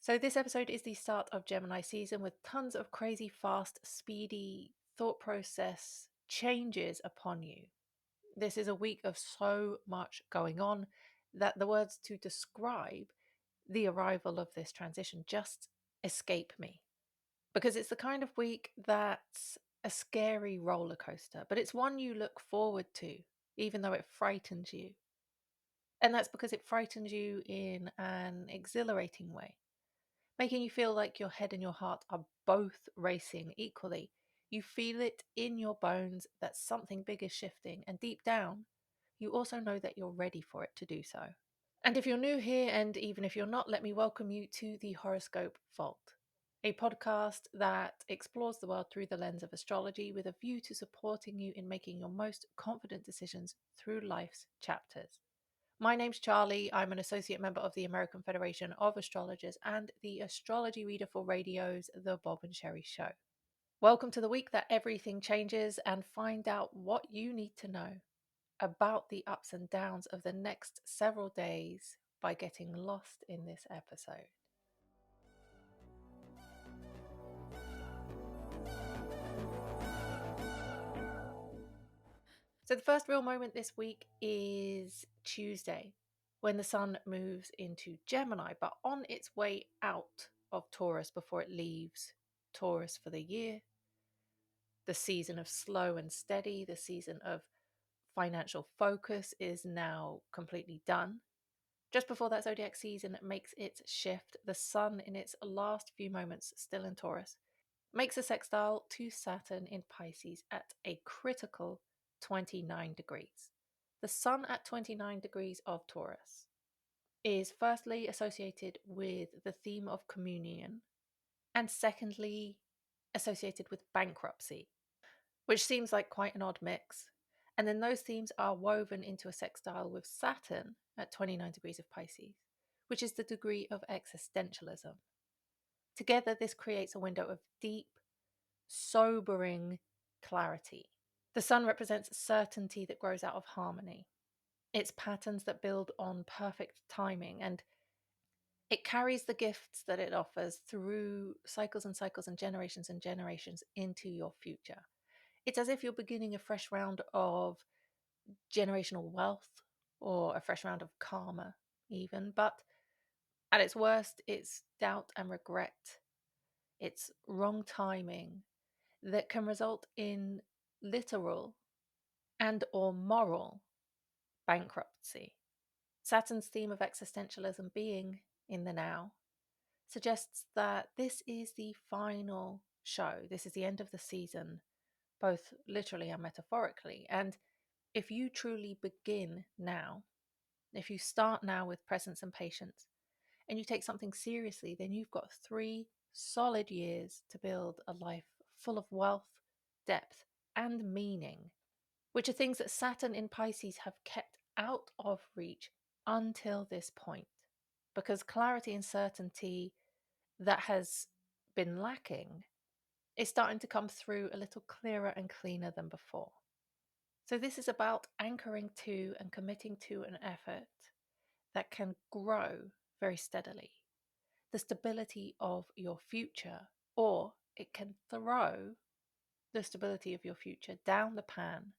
So, this episode is the start of Gemini season with tons of crazy, fast, speedy thought process changes upon you. This is a week of so much going on that the words to describe the arrival of this transition just escape me. Because it's the kind of week that's a scary roller coaster, but it's one you look forward to, even though it frightens you. And that's because it frightens you in an exhilarating way, making you feel like your head and your heart are both racing equally. You feel it in your bones that something big is shifting, and deep down, you also know that you're ready for it to do so. And if you're new here, and even if you're not, let me welcome you to the Horoscope Vault, a podcast that explores the world through the lens of astrology with a view to supporting you in making your most confident decisions through life's chapters. My name's Charlie. I'm an associate member of the American Federation of Astrologers and the astrology reader for radio's The Bob and Sherry Show. Welcome to the week that everything changes, and find out what you need to know about the ups and downs of the next several days by getting lost in this episode. So the first real moment this week is Tuesday, when the sun moves into Gemini, but on its way out of Taurus before it leaves Taurus for the year. The season of slow and steady, the season of financial focus is now completely done. Just before that zodiac season makes its shift, the sun, in its last few moments still in Taurus, makes a sextile to Saturn in Pisces at a critical 29 degrees. The sun at 29 degrees of Taurus is firstly associated with the theme of communion, and secondly associated with bankruptcy, which seems like quite an odd mix. And then those themes are woven into a sextile with Saturn at 29 degrees of Pisces, which is the degree of existentialism. Together, this creates a window of deep, sobering clarity. The sun represents certainty that grows out of harmony. It's patterns that build on perfect timing, and it carries the gifts that it offers through cycles and cycles and generations into your future. It's as if you're beginning a fresh round of generational wealth or a fresh round of karma, even. But at its worst, it's doubt and regret. It's wrong timing that can result in literal and or moral bankruptcy. Saturn's theme of existentialism, being in the now, suggests that this is the final show. This is the end of the season, both literally and metaphorically. And if you truly begin now, if you start now with presence and patience, and you take something seriously, then you've got 3 solid years to build a life full of wealth, depth, and meaning, which are things that Saturn in Pisces have kept out of reach until this point. Because clarity and certainty that has been lacking is starting to come through a little clearer and cleaner than before. So, this is about anchoring to and committing to an effort that can grow very steadily, the stability of your future, or it can throw the stability of your future down the pan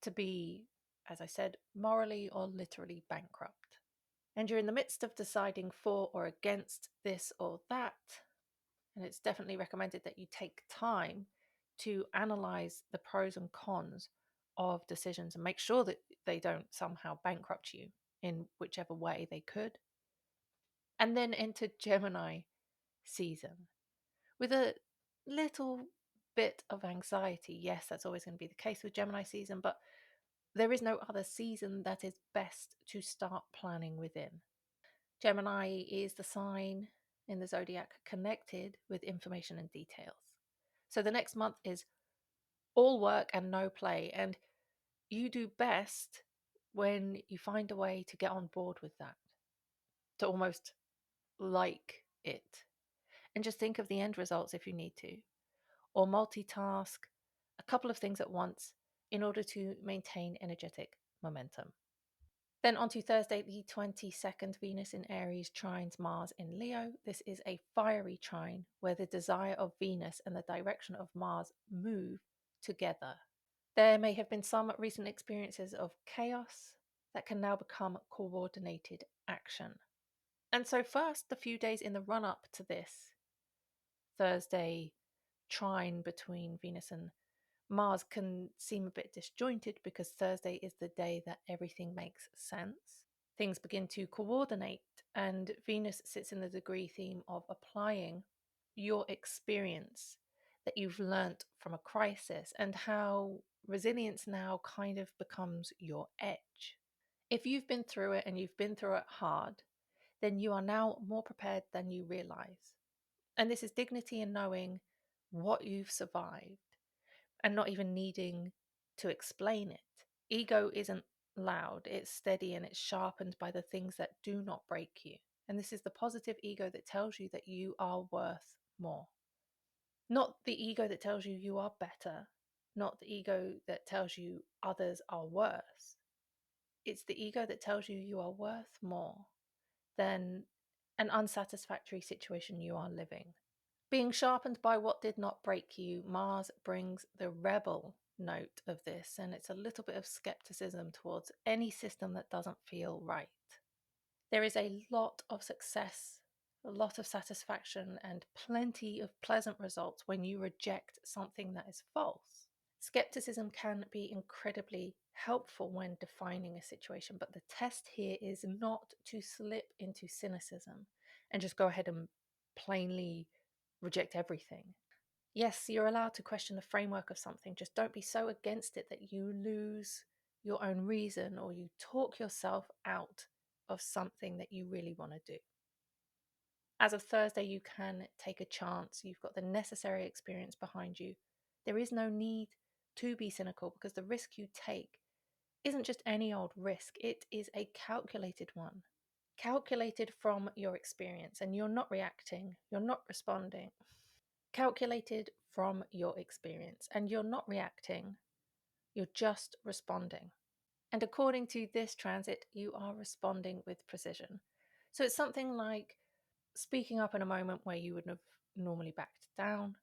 to be, as I said, morally or literally bankrupt. And you're in the midst of deciding for or against this or that. And it's definitely recommended that you take time to analyze the pros and cons of decisions and make sure that they don't somehow bankrupt you in whichever way they could. And then enter Gemini season with a little bit of anxiety. Yes, that's always going to be the case with Gemini season, but there is no other season that is best to start planning within. Gemini is the sign in the zodiac connected with information and details. So the next month is all work and no play, and you do best when you find a way to get on board with that, to almost like it. And just think of the end results if you need to, or multitask a couple of things at once in order to maintain energetic momentum. Then on to Thursday, the 22nd, Venus in Aries trines Mars in Leo. This is a fiery trine where the desire of Venus and the direction of Mars move together. There may have been some recent experiences of chaos that can now become coordinated action. And so, first, the few days in the run up to this Thursday trine between Venus and Mars can seem a bit disjointed because Thursday is the day that everything makes sense. Things begin to coordinate, and Venus sits in the degree theme of applying your experience that you've learnt from a crisis and how resilience now kind of becomes your edge. If you've been through it and you've been through it hard, then you are now more prepared than you realize. And this is dignity in knowing what you've survived and not even needing to explain it. Ego isn't loud, it's steady and it's sharpened by the things that do not break you. And this is the positive ego that tells you that you are worth more. Not the ego that tells you you are better, not the ego that tells you others are worse. It's the ego that tells you you are worth more than an unsatisfactory situation you are living. Being sharpened by what did not break you, Mars brings the rebel note of this, and it's a little bit of skepticism towards any system that doesn't feel right. There is a lot of success, a lot of satisfaction, and plenty of pleasant results when you reject something that is false. Skepticism can be incredibly helpful when defining a situation, but the test here is not to slip into cynicism and just go ahead and plainly reject everything. Yes, you're allowed to question the framework of something, just don't be so against it that you lose your own reason or you talk yourself out of something that you really want to do. As of Thursday, you can take a chance. You've got the necessary experience behind you. There is no need to be cynical because the risk you take isn't just any old risk, it is a calculated one. Calculated from your experience, and you're not reacting, you're not responding. Calculated from your experience, and you're not reacting, you're just responding. And according to this transit, you are responding with precision. So it's something like speaking up in a moment where you would have normally backed down.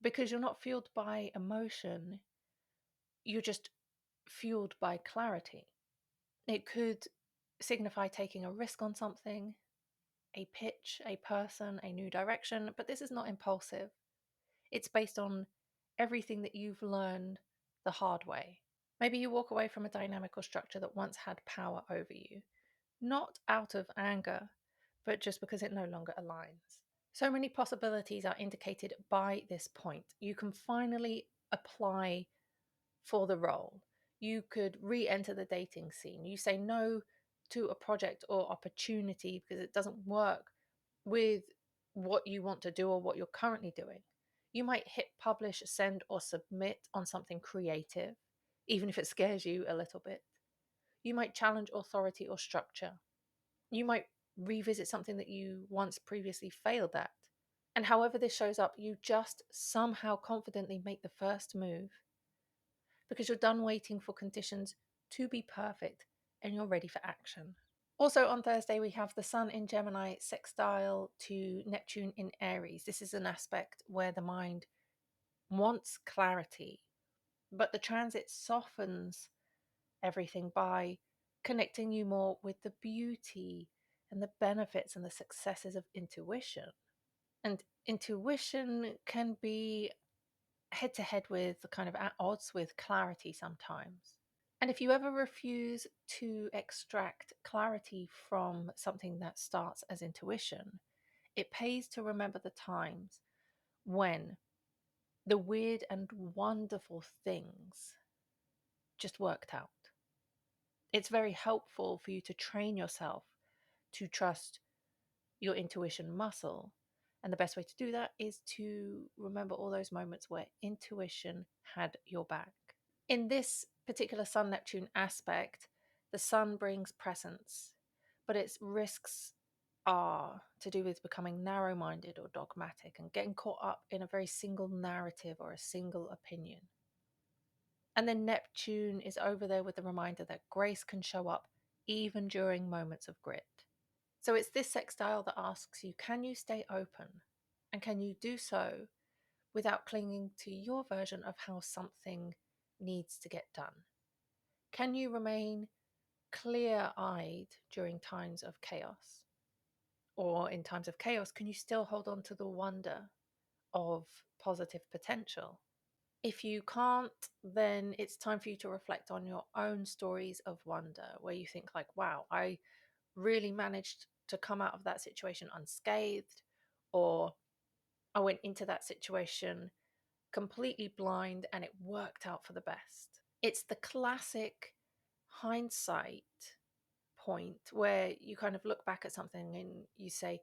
Because you're not fueled by emotion, you're just fueled by clarity. It could signify taking a risk on something, a pitch, a person, a new direction, but this is not impulsive. It's based on everything that you've learned the hard way. Maybe you walk away from a dynamic or structure that once had power over you, not out of anger, but just because it no longer aligns. So many possibilities are indicated by this point. You can finally apply for the role. You could re enter the dating scene. You say no to a project or opportunity because it doesn't work with what you want to do or what you're currently doing. You might hit publish, send, or submit on something creative, even if it scares you a little bit. You might challenge authority or structure. You might revisit something that you once previously failed at. And however this shows up, you just somehow confidently make the first move because you're done waiting for conditions to be perfect and you're ready for action. Also on Thursday, we have the Sun in Gemini sextile to Neptune in Aries. This is an aspect where the mind wants clarity, but the transit softens everything by connecting you more with the beauty and the benefits and the successes of intuition. And intuition can be head to head with kind of at odds with clarity sometimes. And if you ever refuse to extract clarity from something that starts as intuition, it pays to remember the times when the weird and wonderful things just worked out. It's very helpful for you to train yourself to trust your intuition muscle. And the best way to do that is to remember all those moments where intuition had your back. In this particular Sun Neptune aspect, the Sun brings presence, but its risks are to do with becoming narrow minded or dogmatic and getting caught up in a very single narrative or a single opinion. And then Neptune is over there with the reminder that grace can show up even during moments of grit. So it's this sextile that asks you, can you stay open? And can you do so without clinging to your version of how something needs to get done? Can you remain clear-eyed during times of chaos? Or in times of chaos, can you still hold on to the wonder of positive potential? If you can't, then it's time for you to reflect on your own stories of wonder, where you think like, wow, I really managed to come out of that situation unscathed, or I went into that situation completely blind and it worked out for the best. It's the classic hindsight point where you kind of look back at something and you say,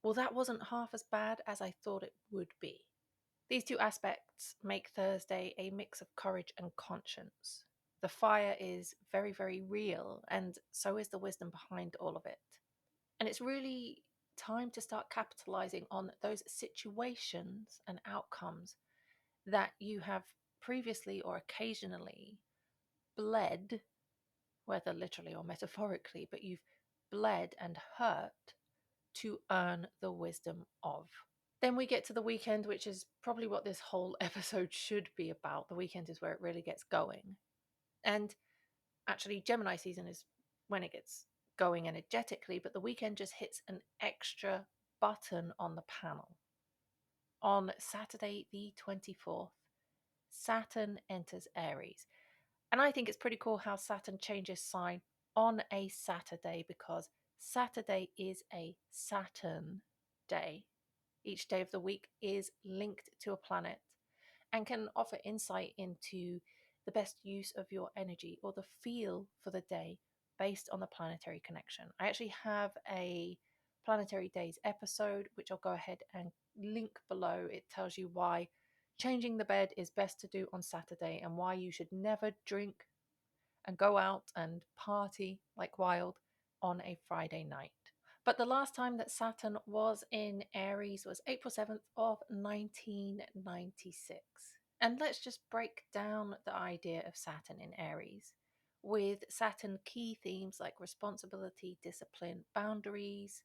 well, that wasn't half as bad as I thought it would be. These two aspects make Thursday a mix of courage and conscience. The fire is very, very real, and so is the wisdom behind all of it. And it's really time to start capitalizing on those situations and outcomes that you have previously or occasionally bled, whether literally or metaphorically, but you've bled and hurt to earn the wisdom of. Then we get to the weekend, which is probably what this whole episode should be about. The weekend is where it really gets going. And actually, Gemini season is when it gets going energetically, but the weekend just hits an extra button on the panel. On Saturday, the 24th, Saturn enters Aries. And I think it's pretty cool how Saturn changes sign on a Saturday, because Saturday is a Saturn day. Each day of the week is linked to a planet and can offer insight into the best use of your energy or the feel for the day based on the planetary connection. I actually have a Planetary Days episode, which I'll go ahead and link below. It tells you why changing the bed is best to do on Saturday and why you should never drink and go out and party like wild on a Friday night. But the last time that Saturn was in Aries was April 7th of 1996. And let's just break down the idea of Saturn in Aries, with Saturn key themes like responsibility, discipline, boundaries,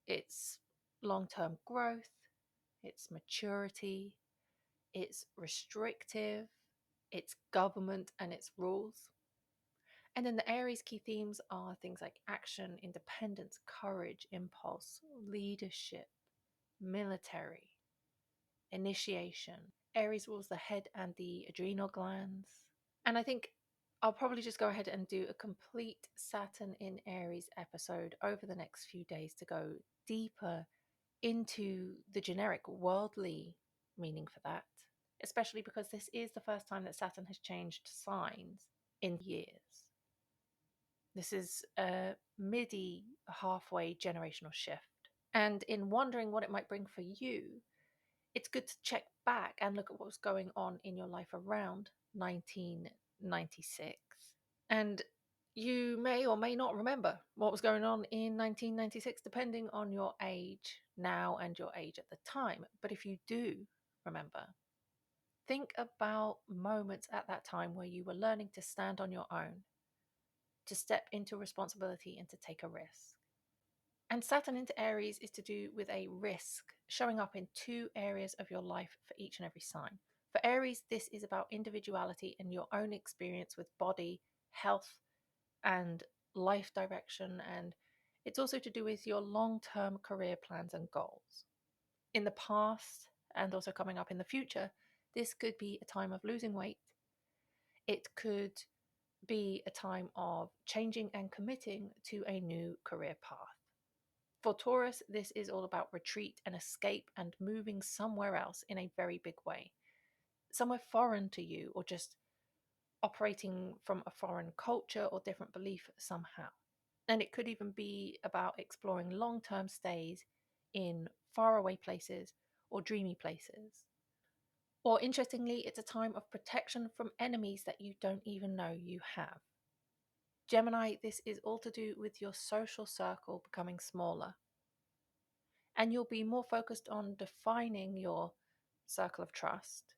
its long-term growth, its maturity, its restrictive, its government and its rules. And then the Aries key themes are things like action, independence, courage, impulse, leadership, military, initiation. Aries rules the head and the adrenal glands. And I think I'll probably just go ahead and do a complete Saturn in Aries episode over the next few days to go deeper into the generic worldly meaning for that, especially because this is the first time that Saturn has changed signs in years. This is a midi halfway generational shift. And in wondering what it might bring for you, it's good to check back and look at what was going on in your life around 1996. And you may or may not remember what was going on in 1996, depending on your age now and your age at the time. But if you do remember, think about moments at that time where you were learning to stand on your own, to step into responsibility and to take a risk. And Saturn into Aries is to do with a risk showing up in two areas of your life for each and every sign. For Aries, this is about individuality and your own experience with body, health, and life direction. And it's also to do with your long-term career plans and goals. In the past, and also coming up in the future, this could be a time of losing weight. It could be a time of changing and committing to a new career path. For Taurus, this is all about retreat and escape and moving somewhere else in a very big way, somewhere foreign to you, or just operating from a foreign culture or different belief somehow. And it could even be about exploring long-term stays in faraway places or dreamy places. Or interestingly, it's a time of protection from enemies that you don't even know you have. Gemini, this is all to do with your social circle becoming smaller. And you'll be more focused on defining your circle of trust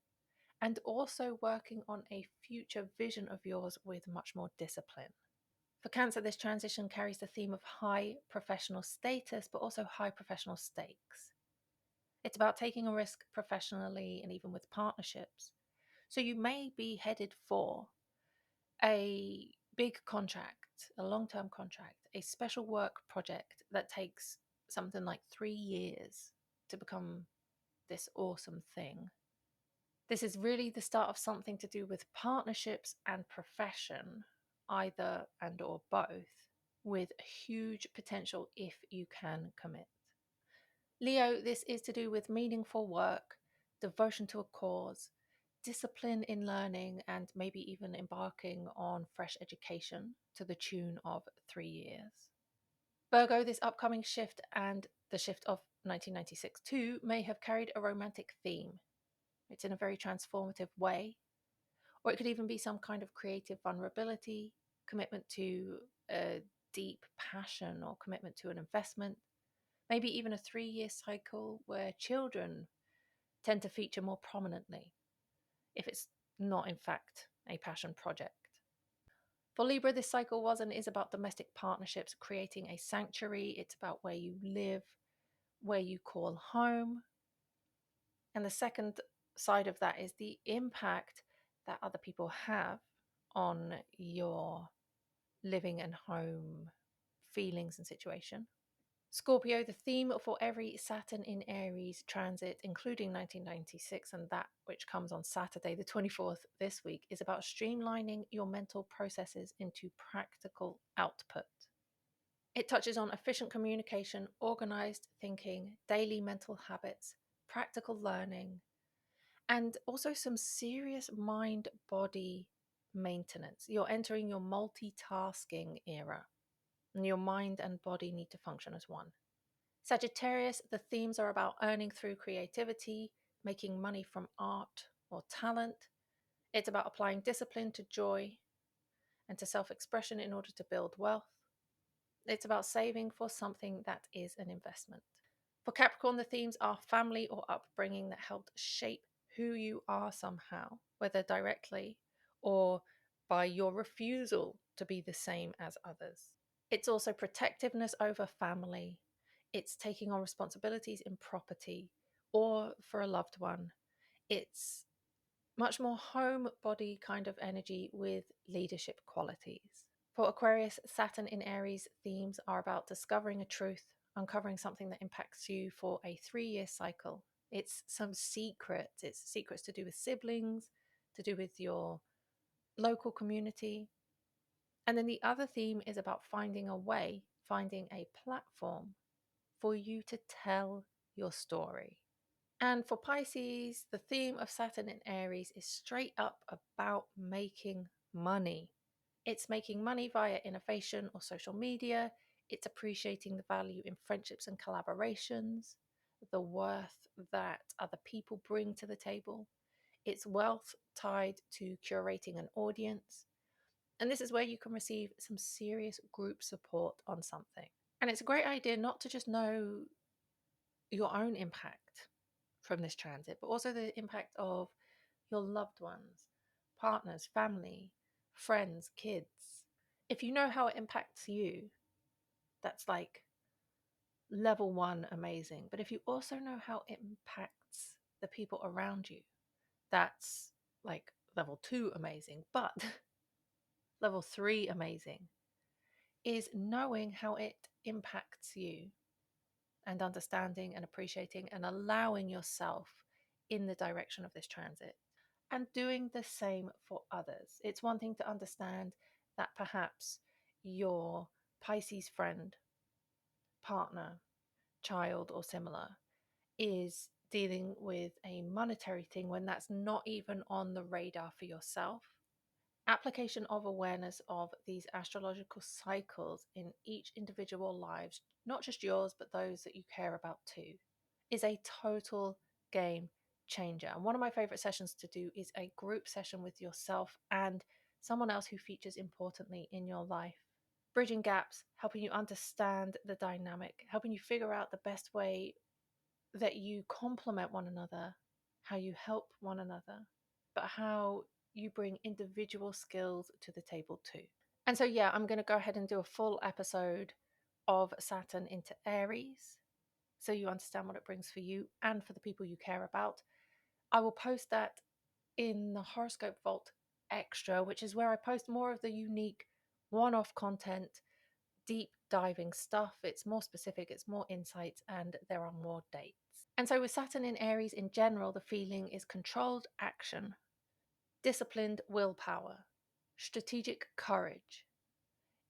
and also working on a future vision of yours with much more discipline. For Cancer, this transition carries the theme of high professional status, but also high professional stakes. It's about taking a risk professionally and even with partnerships. So you may be headed for a big contract, a long-term contract, a special work project that takes something like 3 years to become this awesome thing. This is really the start of something to do with partnerships and profession, either and or both, with huge potential if you can commit. Leo, this is to do with meaningful work, devotion to a cause, discipline in learning, and maybe even embarking on fresh education to the tune of 3 years. Virgo, this upcoming shift and the shift of 1996 too may have carried a romantic theme. It's in a very transformative way, or it could even be some kind of creative vulnerability, commitment to a deep passion or commitment to an investment, maybe even a 3 year cycle where children tend to feature more prominently, if it's not in fact a passion project. For Libra, this cycle was and is about domestic partnerships, creating a sanctuary. It's about where you live, where you call home. And the second side of that is the impact that other people have on your living and home feelings and situation. Scorpio, the theme for every Saturn in Aries transit, including 1996 and that which comes on Saturday, the 24th this week, is about streamlining your mental processes into practical output. It touches on efficient communication, organized thinking, daily mental habits, practical learning, and also some serious mind-body maintenance. You're entering your multitasking era, and your mind and body need to function as one. Sagittarius, the themes are about earning through creativity, making money from art or talent. It's about applying discipline to joy and to self-expression in order to build wealth. It's about saving for something that is an investment. For Capricorn, the themes are family or upbringing that helped shape who you are somehow, whether directly or by your refusal to be the same as others. It's also protectiveness over family. It's taking on responsibilities in property or for a loved one. It's much more home body kind of energy with leadership qualities. For Aquarius, Saturn in Aries themes are about discovering a truth, uncovering something that impacts you for a 3 year cycle. It's some secrets. It's secrets to do with siblings, to do with your local community. And then the other theme is about finding a way, finding a platform for you to tell your story. And for Pisces, the theme of Saturn in Aries is straight up about making money. It's making money via innovation or social media. It's appreciating the value in friendships and collaborations, the worth that other people bring to the table. It's wealth tied to curating an audience. And this is where you can receive some serious group support on something. And it's a great idea not to just know your own impact from this transit, but also the impact of your loved ones, partners, family, friends, kids. If you know how it impacts you, that's like level 1 amazing. But if you also know how it impacts the people around you, that's like level 2 amazing. But level 3 amazing is knowing how it impacts you and understanding and appreciating and allowing yourself in the direction of this transit and doing the same for others. It's one thing to understand that perhaps your Pisces friend, partner, child, or similar is dealing with a monetary thing when that's not even on the radar for yourself. Application of awareness of these astrological cycles in each individual lives, not just yours, but those that you care about too, is a total game changer. And one of my favorite sessions to do is a group session with yourself and someone else who features importantly in your life. Bridging gaps, helping you understand the dynamic, helping you figure out the best way that you complement one another, how you help one another, but how you bring individual skills to the table too. And so, yeah, I'm going to go ahead and do a full episode of Saturn into Aries so you understand what it brings for you and for the people you care about. I will post that in the Horoscope Vault Extra, which is where I post more of the unique one-off content, deep diving stuff. It's more specific, it's more insights, and there are more dates. And so with Saturn in Aries in general, the feeling is controlled action, disciplined willpower, strategic courage.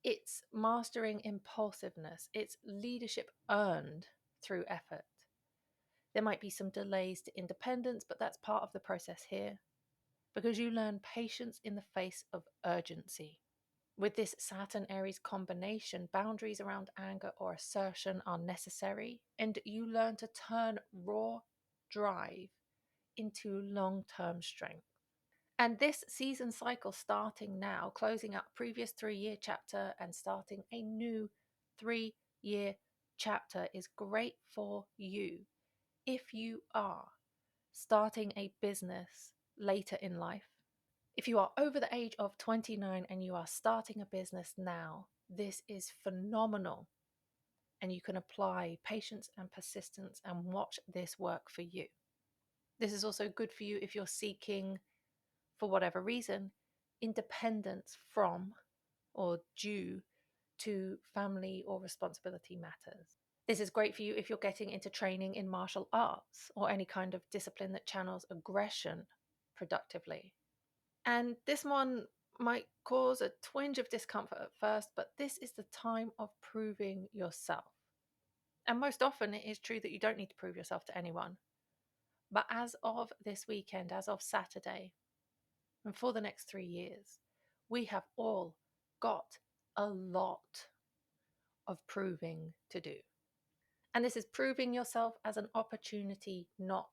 It's mastering impulsiveness. It's leadership earned through effort. There might be some delays to independence, but that's part of the process here because you learn patience in the face of urgency. With this Saturn Aries combination, boundaries around anger or assertion are necessary, and you learn to turn raw drive into long term strength. And this season cycle starting now, closing out previous 3-year chapter and starting a new 3-year chapter, is great for you if you are starting a business later in life. If you are over the age of 29 and you are starting a business now, this is phenomenal. And you can apply patience and persistence and watch this work for you. This is also good for you if you're seeking, for whatever reason, independence from or due to family or responsibility matters. This is great for you if you're getting into training in martial arts or any kind of discipline that channels aggression productively. And this one might cause a twinge of discomfort at first, but this is the time of proving yourself. And most often it is true that you don't need to prove yourself to anyone. But as of this weekend, as of Saturday, and for the next 3 years, we have all got a lot of proving to do. And this is proving yourself as an opportunity, not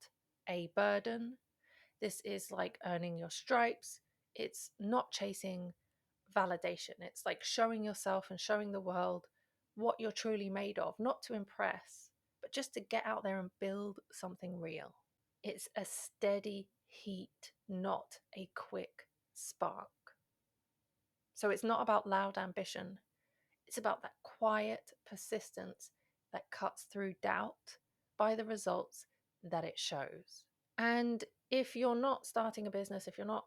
a burden. This is like earning your stripes. It's not chasing validation. It's like showing yourself and showing the world what you're truly made of, not to impress, but just to get out there and build something real. It's a steady heat, not a quick spark. So it's not about loud ambition. It's about that quiet persistence that cuts through doubt by the results that it shows. And if you're not starting a business, if you're not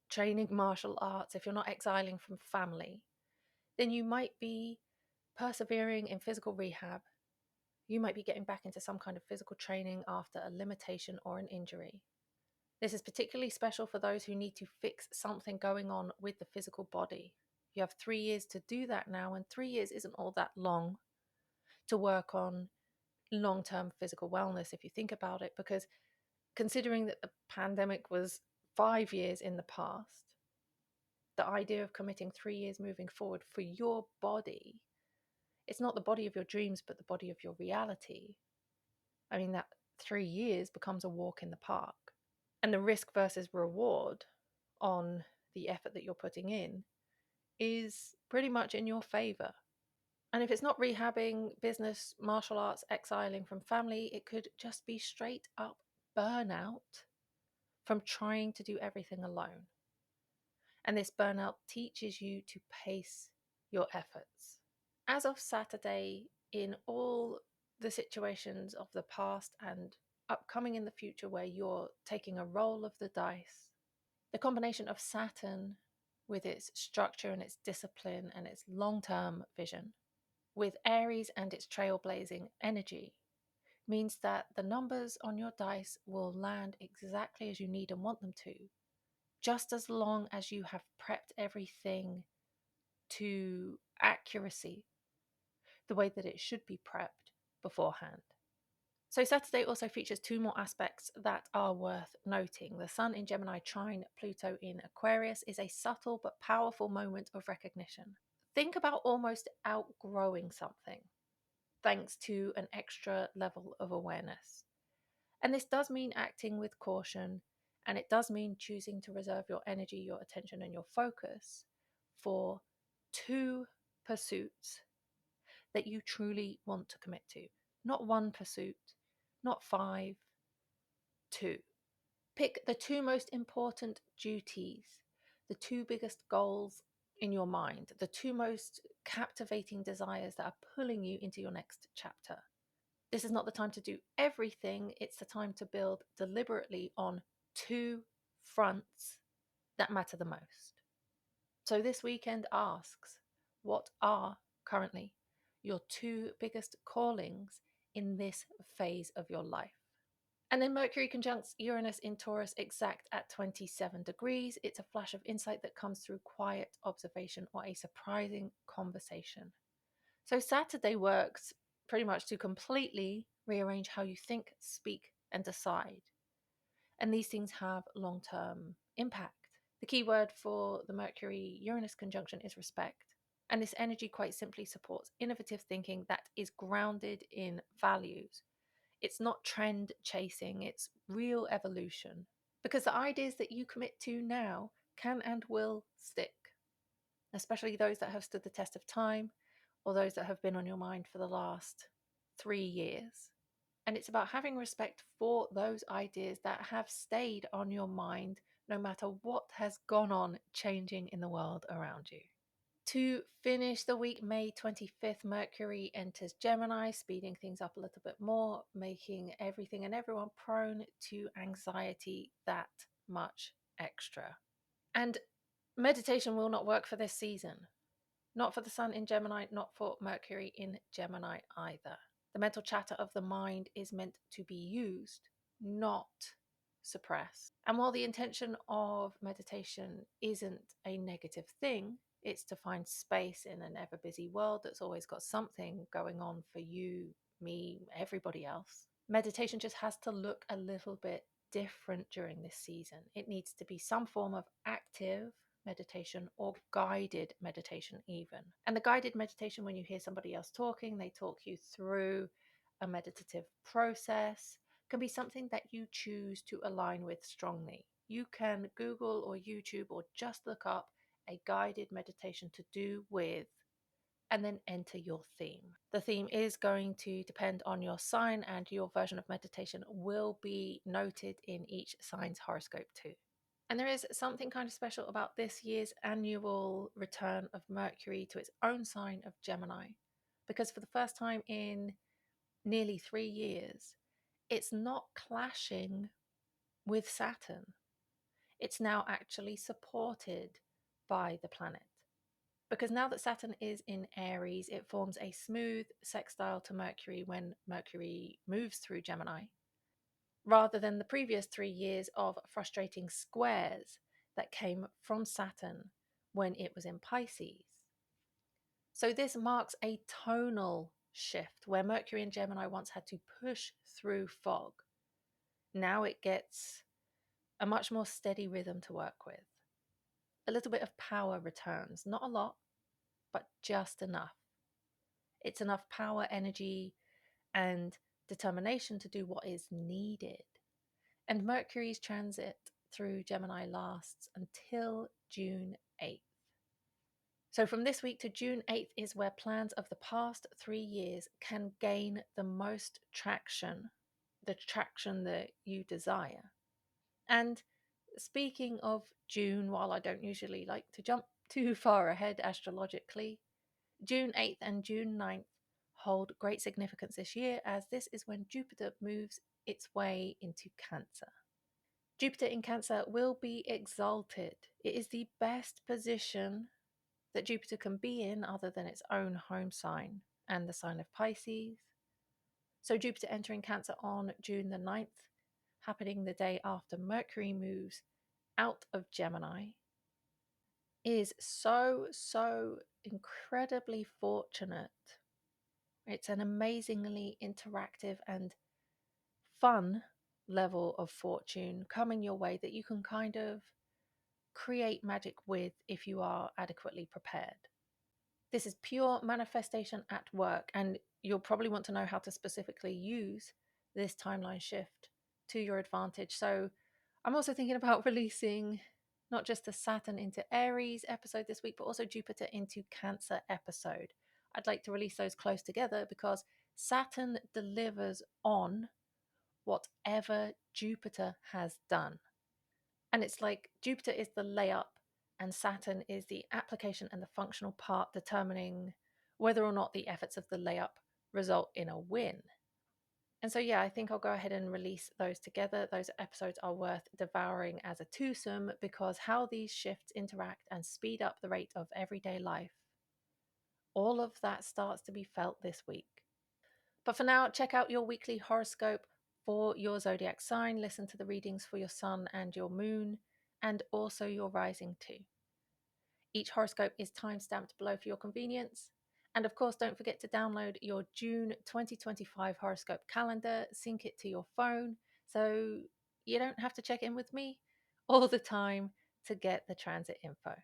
training martial arts, if you're not exiling from family, then you might be persevering in physical rehab. You might be getting back into some kind of physical training after a limitation or an injury. This is particularly special for those who need to fix something going on with the physical body. You have 3 years to do that now, and 3 years isn't all that long to work on long-term physical wellness if you think about it, because considering that the pandemic was 5 years in the past, the idea of committing 3 years moving forward for your body, it's not the body of your dreams, but the body of your reality. I mean, that 3 years becomes a walk in the park. And the risk versus reward on the effort that you're putting in is pretty much in your favor. And if it's not rehabbing, business, martial arts, exiling from family, it could just be straight up burnout from trying to do everything alone. And this burnout teaches you to pace your efforts. As of Saturday, in all the situations of the past and upcoming in the future where you're taking a roll of the dice, the combination of Saturn with its structure and its discipline and its long-term vision, with Aries and its trailblazing energy, means that the numbers on your dice will land exactly as you need and want them to, just as long as you have prepped everything to accuracy, the way that it should be prepped beforehand. So Saturday also features 2 more aspects that are worth noting. The Sun in Gemini trine Pluto in Aquarius is a subtle but powerful moment of recognition. Think about almost outgrowing something thanks to an extra level of awareness. And this does mean acting with caution, and it does mean choosing to reserve your energy, your attention, and your focus for 2 pursuits that you truly want to commit to. Not 1 pursuit, not 5, 2. Pick the 2 most important duties, the 2 biggest goals in your mind, the two most captivating desires that are pulling you into your next chapter. This is not the time to do everything, it's the time to build deliberately on two fronts that matter the most. So this weekend asks, what are currently your two biggest callings in this phase of your life? And then Mercury conjuncts Uranus in Taurus exact at 27 degrees. It's a flash of insight that comes through quiet observation or a surprising conversation. So Saturday works pretty much to completely rearrange how you think, speak, and decide. And these things have long-term impact. The key word for the Mercury-Uranus conjunction is respect. And this energy quite simply supports innovative thinking that is grounded in values. It's not trend chasing, it's real evolution. Because the ideas that you commit to now can and will stick, especially those that have stood the test of time or those that have been on your mind for the last 3 years. And it's about having respect for those ideas that have stayed on your mind no matter what has gone on changing in the world around you. To finish the week, May 25th, Mercury enters Gemini, speeding things up a little bit more, making everything and everyone prone to anxiety that much extra. And meditation will not work for this season. Not for the Sun in Gemini, not for Mercury in Gemini either. The mental chatter of the mind is meant to be used, not suppressed. And while the intention of meditation isn't a negative thing, it's to find space in an ever busy world that's always got something going on for you, me, everybody else. Meditation just has to look a little bit different during this season. It needs to be some form of active meditation or guided meditation even. And the guided meditation, when you hear somebody else talking, they talk you through a meditative process, can be something that you choose to align with strongly. You can Google or YouTube or just look up a guided meditation to do with and then enter your theme. The theme is going to depend on your sign, and your version of meditation will be noted in each sign's horoscope too. And there is something kind of special about this year's annual return of Mercury to its own sign of Gemini, because for the first time in nearly 3 years, it's not clashing with Saturn. It's now actually supported by the planet. Because now that Saturn is in Aries, it forms a smooth sextile to Mercury when Mercury moves through Gemini, rather than the previous 3 years of frustrating squares that came from Saturn when it was in Pisces. So this marks a tonal shift where Mercury in Gemini once had to push through fog. Now it gets a much more steady rhythm to work with. A little bit of power returns, not a lot, but just enough. It's enough power, energy, and determination to do what is needed. And Mercury's transit through Gemini lasts until June 8th. So from this week to June 8th is where plans of the past 3 years can gain the most traction, the traction that you desire. And speaking of June, while I don't usually like to jump too far ahead astrologically, June 8th and June 9th hold great significance this year, as this is when Jupiter moves its way into Cancer. Jupiter in Cancer will be exalted. It is the best position that Jupiter can be in other than its own home sign and the sign of Pisces. So Jupiter entering Cancer on June the 9th, happening the day after Mercury moves out of Gemini, is so incredibly fortunate. It's an amazingly interactive and fun level of fortune coming your way that you can kind of create magic with if you are adequately prepared. This is pure manifestation at work, and you'll probably want to know how to specifically use this timeline shift to your advantage. So I'm also thinking about releasing not just the Saturn into Aries episode this week, but also Jupiter into Cancer episode. I'd like to release those close together because Saturn delivers on whatever Jupiter has done. And it's like Jupiter is the layup and Saturn is the application and the functional part, determining whether or not the efforts of the layup result in a win. And so, yeah, I think I'll go ahead and release those together. Those episodes are worth devouring as a twosome because how these shifts interact and speed up the rate of everyday life, all of that starts to be felt this week. But for now, check out your weekly horoscope for your zodiac sign. Listen to the readings for your sun and your moon, and also your rising too. Each horoscope is time-stamped below for your convenience. And of course, don't forget to download your June 2025 horoscope calendar, sync it to your phone, so you don't have to check in with me all the time to get the transit info.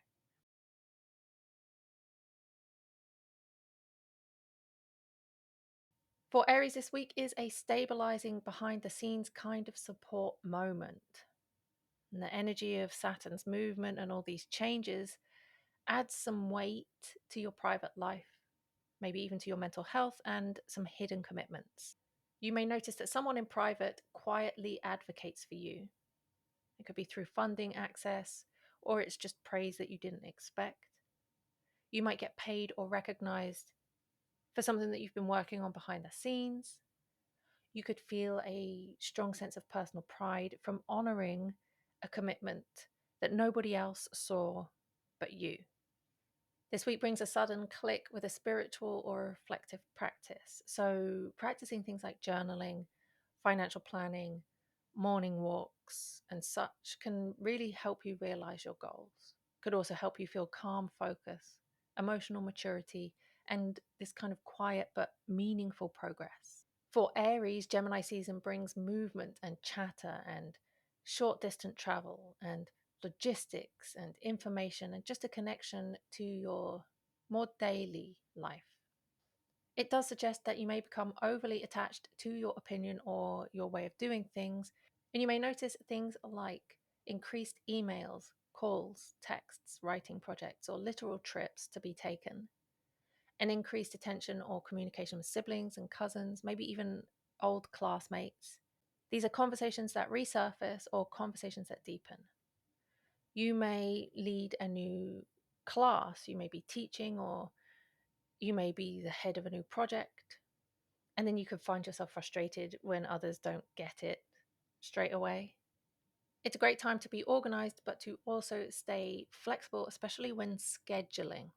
For Aries this week is a stabilizing behind the scenes kind of support moment. And the energy of Saturn's movement and all these changes adds some weight to your private life, maybe even to your mental health and some hidden commitments. You may notice that someone in private quietly advocates for you. It could be through funding access, or it's just praise that you didn't expect. You might get paid or recognized for something that you've been working on behind the scenes. You could feel a strong sense of personal pride from honoring a commitment that nobody else saw but you. This week brings a sudden click with a spiritual or reflective practice. So, practicing things like journaling, financial planning, morning walks, and such can really help you realize your goals. Could also help you feel calm focus, emotional maturity, and this kind of quiet but meaningful progress. For Aries, Gemini season brings movement and chatter and short distance travel and logistics and information and just a connection to your more daily life. It does suggest that you may become overly attached to your opinion or your way of doing things, and you may notice things like increased emails, calls, texts, writing projects, or literal trips to be taken, an increased attention or communication with siblings and cousins, maybe even old classmates. These are conversations that resurface or conversations that deepen. You may lead a new class, you may be teaching, or you may be the head of a new project. And then you could find yourself frustrated when others don't get it straight away. It's a great time to be organized, but to also stay flexible, especially when scheduling.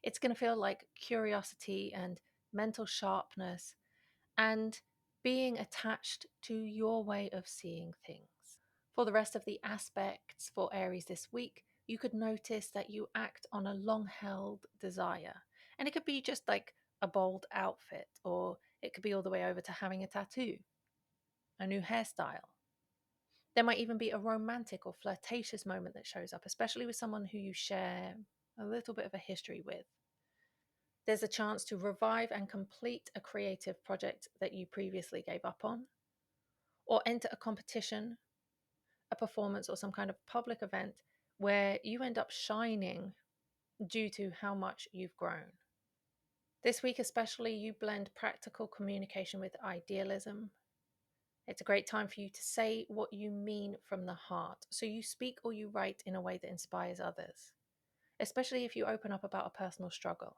It's going to feel like curiosity and mental sharpness and being attached to your way of seeing things. For the rest of the aspects for Aries this week, you could notice that you act on a long held desire. And it could be just like a bold outfit, or it could be all the way over to having a tattoo, a new hairstyle. There might even be a romantic or flirtatious moment that shows up, especially with someone who you share a little bit of a history with. There's a chance to revive and complete a creative project that you previously gave up on, or enter a competition, a performance, or some kind of public event where you end up shining due to how much you've grown. This week, especially, you blend practical communication with idealism. It's a great time for you to say what you mean from the heart. So you speak or you write in a way that inspires others, especially if you open up about a personal struggle.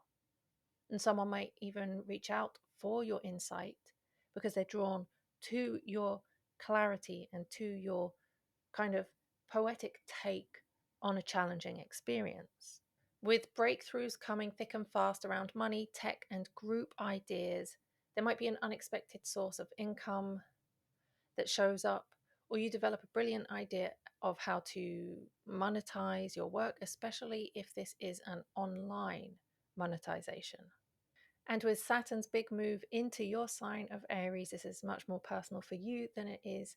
And someone might even reach out for your insight because they're drawn to your clarity and to your kind of poetic take on a challenging experience. With breakthroughs coming thick and fast around money, tech, and group ideas, there might be an unexpected source of income that shows up, or you develop a brilliant idea of how to monetize your work, especially if this is an online monetization. And with Saturn's big move into your sign of Aries, this is much more personal for you than it is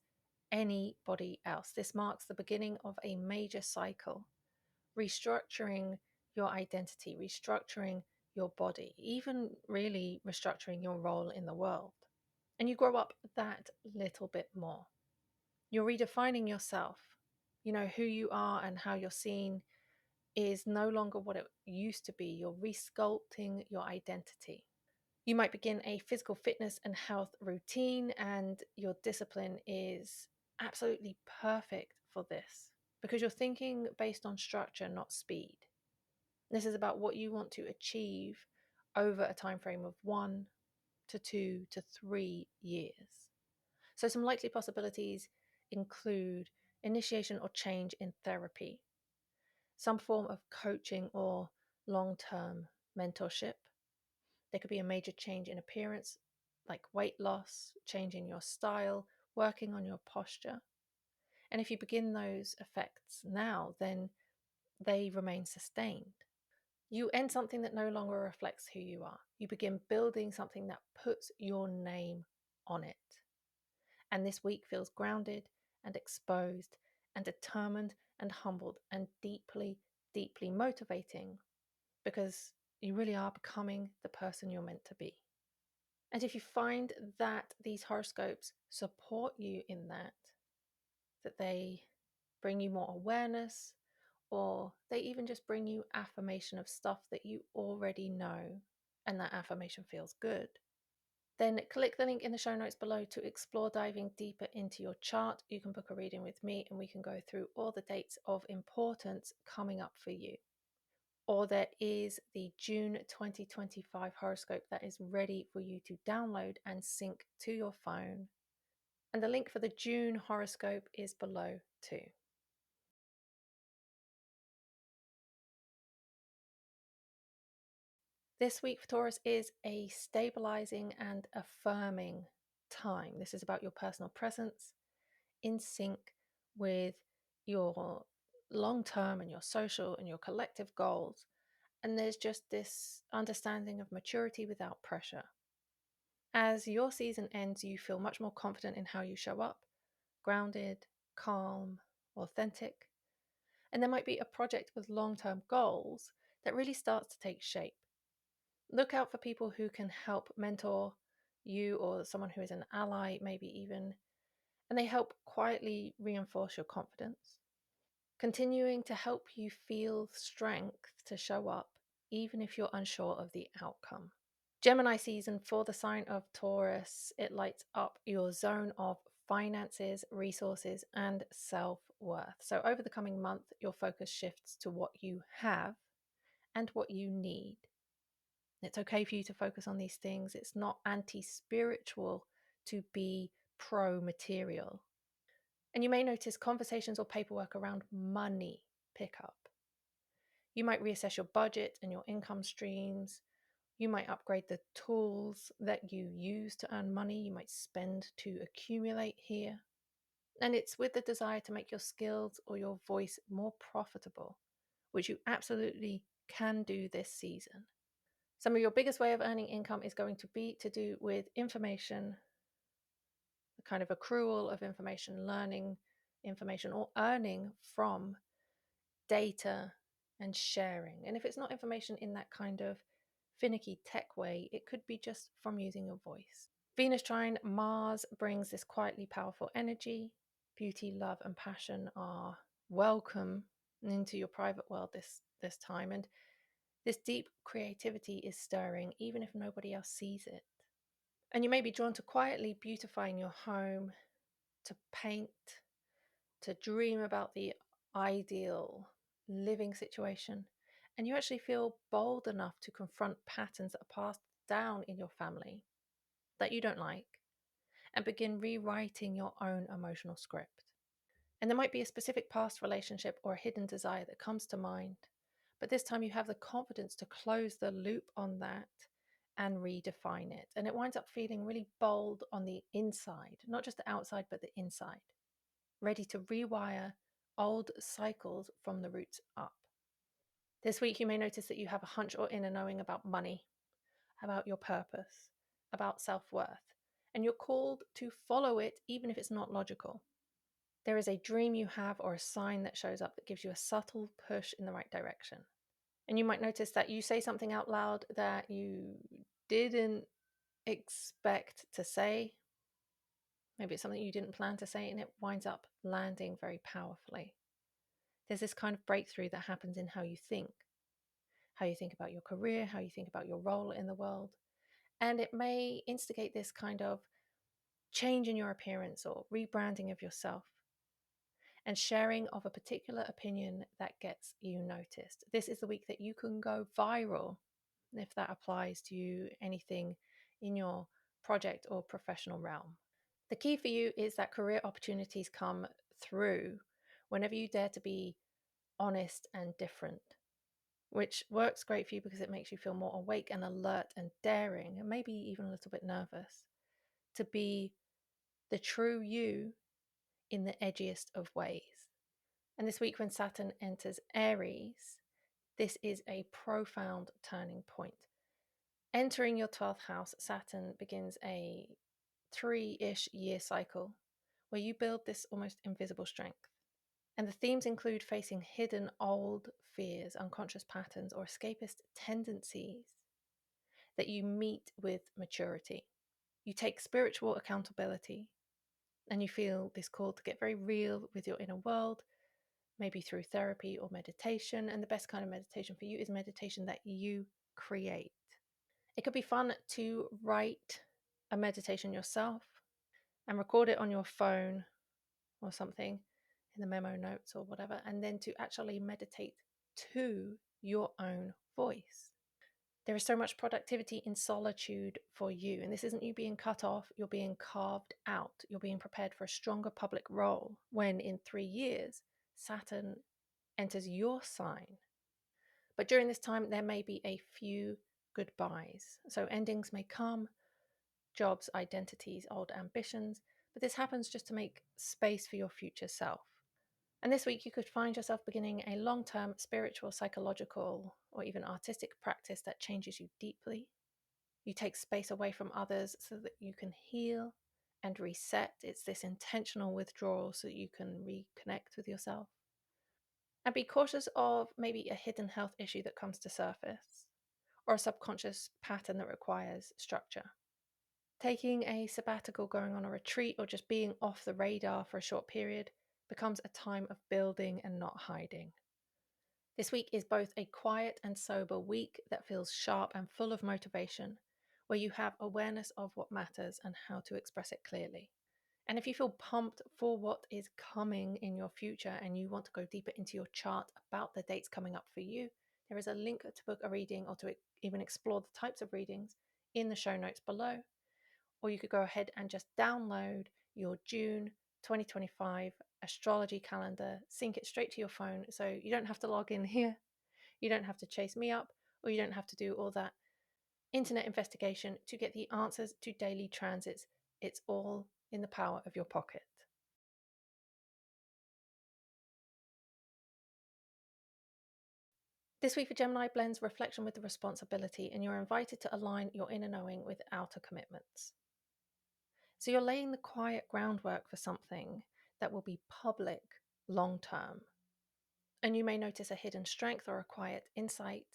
anybody else. This marks the beginning of a major cycle, restructuring your identity, restructuring your body, even really restructuring your role in the world. And you grow up that little bit more. You're redefining yourself. You know, who you are and how you're seen is no longer what it used to be. You're resculpting your identity. You might begin a physical fitness and health routine, and your discipline is absolutely perfect for this because you're thinking based on structure, not speed. This is about what you want to achieve over a time frame of 1 to 2 to 3 years. So some likely possibilities include initiation or change in therapy, some form of coaching or long-term mentorship. There could be a major change in appearance, like weight loss, changing your style, working on your posture. And if you begin those effects now, then they remain sustained. You end something that no longer reflects who you are. You begin building something that puts your name on it. And this week feels grounded and exposed and determined and humbled and deeply, deeply motivating, because you really are becoming the person you're meant to be. And if you find that these horoscopes support you in that they bring you more awareness, or they even just bring you affirmation of stuff that you already know, and that affirmation feels good, then click the link in the show notes below to explore diving deeper into your chart. You can book a reading with me and we can go through all the dates of importance coming up for you. Or there is the June 2025 horoscope that is ready for you to download and sync to your phone. And the link for the June horoscope is below too. This week for Taurus is a stabilizing and affirming time. This is about your personal presence in sync with your long-term and your social and your collective goals. And there's just this understanding of maturity without pressure. As your season ends, you feel much more confident in how you show up, grounded, calm, authentic. And there might be a project with long-term goals that really starts to take shape. Look out for people who can help mentor you, or someone who is an ally, maybe even, and they help quietly reinforce your confidence, continuing to help you feel strength to show up, even if you're unsure of the outcome. Gemini season for the sign of Taurus, it lights up your zone of finances, resources, and self-worth. So over the coming month, your focus shifts to what you have and what you need. It's okay for you to focus on these things. It's not anti-spiritual to be pro-material. And you may notice conversations or paperwork around money pick up. You might reassess your budget and your income streams. You might upgrade the tools that you use to earn money. You might spend to accumulate here. And it's with the desire to make your skills or your voice more profitable, which you absolutely can do this season. Some of your biggest way of earning income is going to be to do with information, the kind of accrual of information, learning information, or earning from data and sharing. And if it's not information in that kind of finicky tech way, it could be just from using your voice. Venus trine Mars brings this quietly powerful energy. Beauty, love, and passion are welcome into your private world this time. And this deep creativity is stirring, even if nobody else sees it. And you may be drawn to quietly beautifying your home, to paint, to dream about the ideal living situation. And you actually feel bold enough to confront patterns that are passed down in your family that you don't like, and begin rewriting your own emotional script. And there might be a specific past relationship or a hidden desire that comes to mind, but this time you have the confidence to close the loop on that and redefine it. And it winds up feeling really bold on the inside, not just the outside, but the inside, ready to rewire old cycles from the roots up. This week, you may notice that you have a hunch or inner knowing about money, about your purpose, about self-worth, and you're called to follow it even if it's not logical. There is a dream you have or a sign that shows up that gives you a subtle push in the right direction. And you might notice that you say something out loud that you didn't expect to say. Maybe it's something you didn't plan to say, and it winds up landing very powerfully. There's this kind of breakthrough that happens in how you think about your career, how you think about your role in the world. And it may instigate this kind of change in your appearance or rebranding of yourself. and sharing of a particular opinion that gets you noticed. This is the week that you can go viral, if that applies to you, anything in your project or professional realm. The key for you is that career opportunities come through whenever you dare to be honest and different, which works great for you because it makes you feel more awake and alert and daring, and maybe even a little bit nervous, to be the true you in the edgiest of ways. And this week, when Saturn enters Aries, this is a profound turning point. Entering your 12th house, Saturn begins a 3-ish year cycle where you build this almost invisible strength. And the themes include facing hidden old fears, unconscious patterns, or escapist tendencies that you meet with maturity. You take spiritual accountability and you feel this call to get very real with your inner world, maybe through therapy or meditation. And the best kind of meditation for you is meditation that you create. It could be fun to write a meditation yourself and record it on your phone or something in the memo notes or whatever, and then to actually meditate to your own voice. There is so much productivity in solitude for you, and this isn't you being cut off, you're being carved out. You're being prepared for a stronger public role when in 3 years Saturn enters your sign. But during this time there may be a few goodbyes. So endings may come, jobs, identities, old ambitions, but this happens just to make space for your future self. And this week you could find yourself beginning a long-term spiritual, psychological, or even artistic practice that changes you deeply. You take space away from others so that you can heal and reset. It's this intentional withdrawal so that you can reconnect with yourself. And be cautious of maybe a hidden health issue that comes to surface, or a subconscious pattern that requires structure. Taking a sabbatical, going on a retreat, or just being off the radar for a short period becomes a time of building and not hiding. This week is both a quiet and sober week that feels sharp and full of motivation, where you have awareness of what matters and how to express it clearly. And if you feel pumped for what is coming in your future and you want to go deeper into your chart about the dates coming up for you, there is a link to book a reading or to even explore the types of readings in the show notes below. Or you could go ahead and just download your June 2025 astrology calendar, sync it straight to your phone so you don't have to log in here, you don't have to chase me up, or you don't have to do all that internet investigation to get the answers to daily transits. It's all in the power of your pocket. This week for Gemini blends reflection with the responsibility, and you're invited to align your inner knowing with outer commitments. So you're laying the quiet groundwork for something that will be public long term. And you may notice a hidden strength or a quiet insight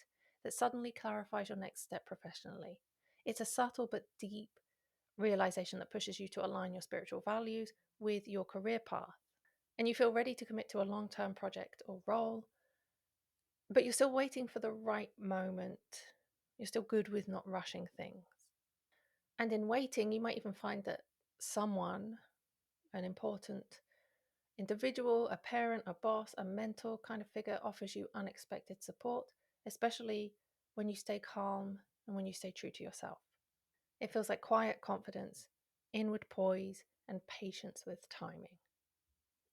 that suddenly clarifies your next step professionally. It's a subtle but deep realization that pushes you to align your spiritual values with your career path. And you feel ready to commit to a long-term project or role, but you're still waiting for the right moment. You're still good with not rushing things. And in waiting, you might even find that someone, an important individual, a parent, a boss, a mentor kind of figure, offers you unexpected support, especially when you stay calm and when you stay true to yourself. It feels like quiet confidence, inward poise, and patience with timing.